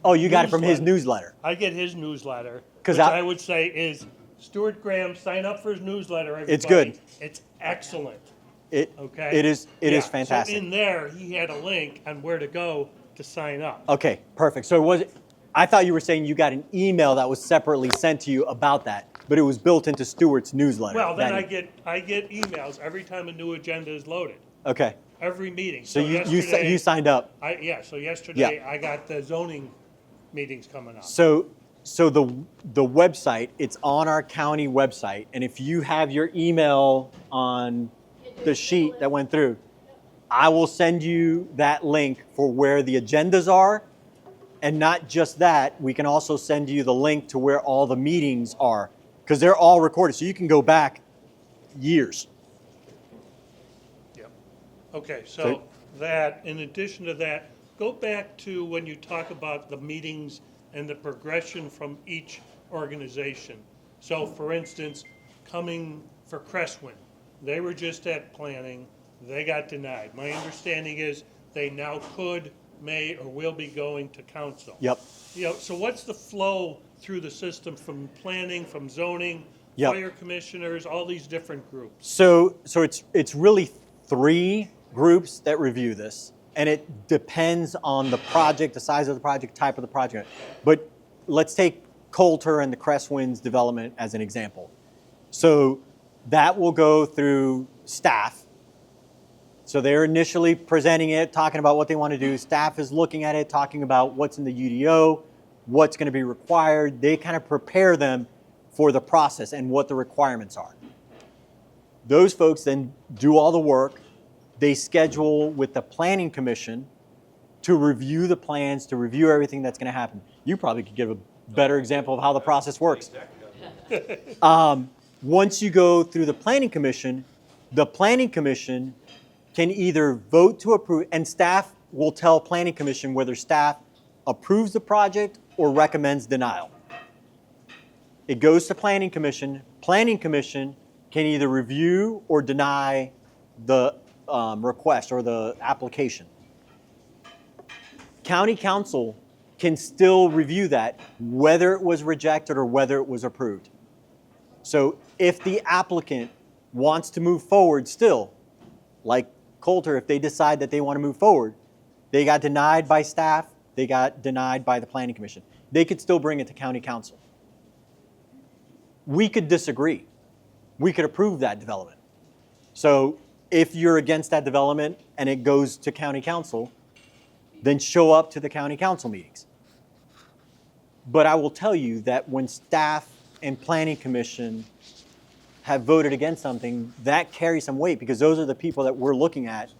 Oh, you got it from his newsletter. I get his newsletter, 'Cause which I- I would say is Stuart Graham. Sign up for his newsletter. Everybody. It's good. It's excellent. It Okay. It is Yeah, fantastic. So in there, he had a link on where to go to sign up. Okay, perfect. So I thought you were saying you got an email that was separately sent to you about that, but it was built into Stuart's newsletter. Well, then That- I get emails every time a new agenda is loaded. Okay. Every meeting. So you yesterday, signed up. So yesterday I got the zoning meetings coming up. So the website, it's on our county website, and if you have your email on the sheet that went through, I will send you that link for where the agendas are, and not just that, we can also send you the link to where all the meetings are, because they're all recorded, so you can go back years. Yep. Okay, So- so that, in addition to that, go back to when you talk about the meetings and the progression from each organization. So for instance, coming for Crestwind, they were just at planning, they got denied. My understanding is they now could, may, or will be going to council. Yep. You know, so what's the flow through the system from planning, from zoning, Yep. fire commissioners, all these different groups? So it's really 3 groups that review this, and it depends on the project, the size of the project, type of the project. But let's take Coulter and the Crestwinds development as an example. So that will go through staff. So they're initially presenting it, talking about what they want to do. Staff is looking at it, talking about what's in the UDO, what's going to be required. They kind of prepare them for the process and what the requirements are. Those folks then do all the work. They schedule with the planning commission to review the plans, to review everything that's going to happen. You probably could give a better example of how the process works. Once you go through the planning commission can either vote to approve, and staff will tell planning commission whether staff approves the project or recommends denial. It goes to planning commission. Planning commission can either review or deny the request or the application. County council can still review that, whether it was rejected or whether it was approved. So if the applicant wants to move forward still, like Coulter, if they decide that they want to move forward, they got denied by staff, they got denied by the planning commission. They could still bring it to county council. We could disagree. We could approve that development. So if you're against that development and it goes to county council, then show up to the county council meetings. But I will tell you that when staff and planning commission have voted against something, that carries some weight because those are the people that we're looking at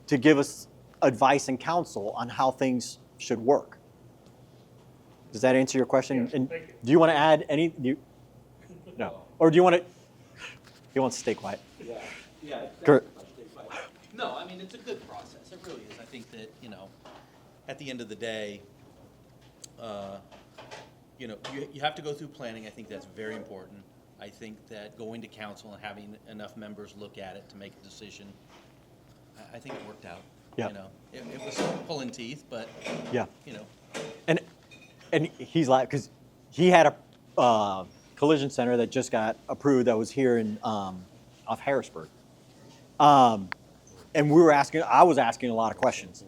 to give us advice and counsel on how things should work. Does that answer your question? Yes, And thank you. do you want to add any? No. Or do you want to? He wants to stay quiet. Yeah. Kurt. No, I mean, it's a good process. It really is. I think that, at the end of the day, you have to go through planning. I think that's very important. I think that going to council and having enough members look at it to make a decision, I think it worked out. Yeah. It was pulling teeth, but, Yeah. And he's like, because he had a collision center that just got approved that was here in off Harrisburg. And I was asking a lot of questions.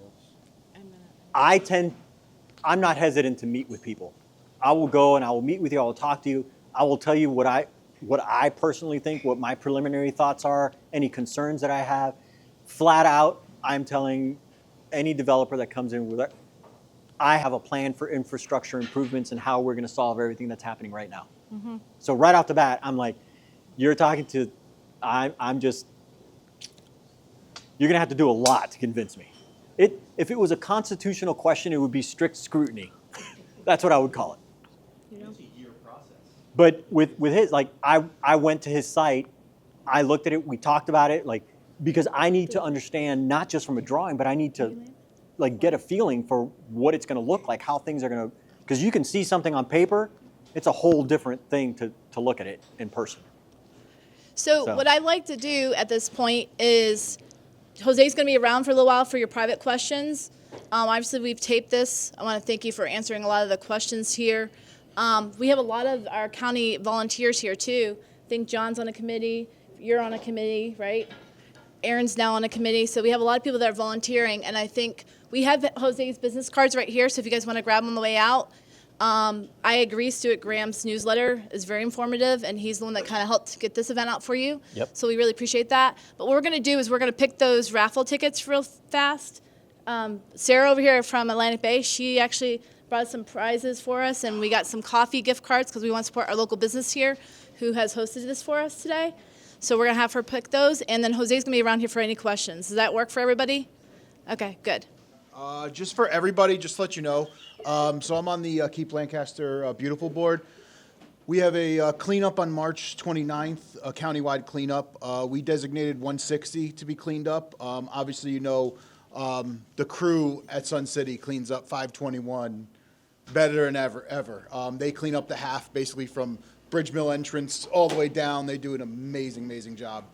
I'm not hesitant to meet with people. I will go and I will meet with you, I will talk to you. I will tell you what I personally think, what my preliminary thoughts are, any concerns that I have. Flat out, I'm telling any developer that comes in with it, I have a plan for infrastructure improvements and how we're going to solve everything that's happening right now. So right off the bat, I'm like, you're talking to, I'm just, you're going to have to do a lot to convince me. If it was a constitutional question, it would be strict scrutiny. That's what I would call it. it's a year process. But with his, like, I went to his site, I looked at it, we talked about it, like, because I need to understand not just from a drawing, but I need to like get a feeling for what it's going to look like, how things are going to, because you can see something on paper, it's a whole different thing to look at it in person. So what I'd like to do at this point is, Jose's going to be around for a little while for your private questions. Obviously, we've taped this. I want to thank you for answering a lot of the questions here. We have a lot of our county volunteers here too. I think John's on a committee. You're on a committee, right? Aaron's now on a committee. So we have a lot of people that are volunteering. And I think we have Jose's business cards right here. So if you guys want to grab them on the way out. I agree, Stuart Graham's newsletter is very informative, and he's the one that kind of helped get this event out for you. Yep. So we really appreciate that. But what we're going to do is we're going to pick those raffle tickets real fast. Sarah over here from Atlantic Bay, she actually brought some prizes for us, and we got some coffee gift cards because we want to support our local business here who has hosted this for us today. So we're going to have her pick those, and then Jose's going to be around here for any questions. Does that work for everybody? Okay, good. Just for everybody, just to let you know, so I'm on the Keep Lancaster Beautiful Board. We have a cleanup on March 29th, a countywide cleanup. We designated 160 to be cleaned up. Obviously, you know, the crew at Sun City cleans up 521 better than ever. They clean up the half, basically from Bridge Mill entrance all the way down. They do an amazing job.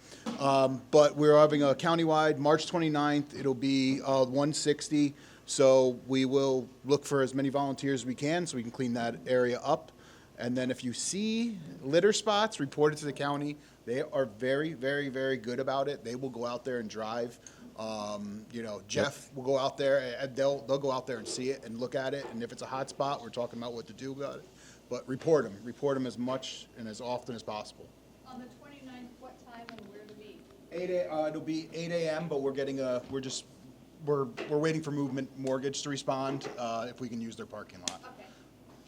But we're having a countywide March 29th. It'll be 160. So we will look for as many volunteers as we can so we can clean that area up. And then if you see litter spots, report it to the county. They are very good about it. They will go out there and drive. You know, Jeff will go out there and they'll go out there and see it and look at it. And if it's a hot spot, we're talking about what to do about it. But report them as much and as often as possible. On the 29th, what time and where to be? It'll be 8 a.m. But we're waiting for Movement Mortgage to respond if we can use their parking lot. Okay.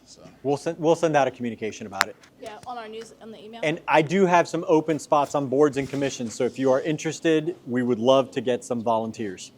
So. We'll send out a communication about it. Yeah, on our news, on the email. And I do have some open spots on boards and commissions, so if you are interested, we would love to get some volunteers.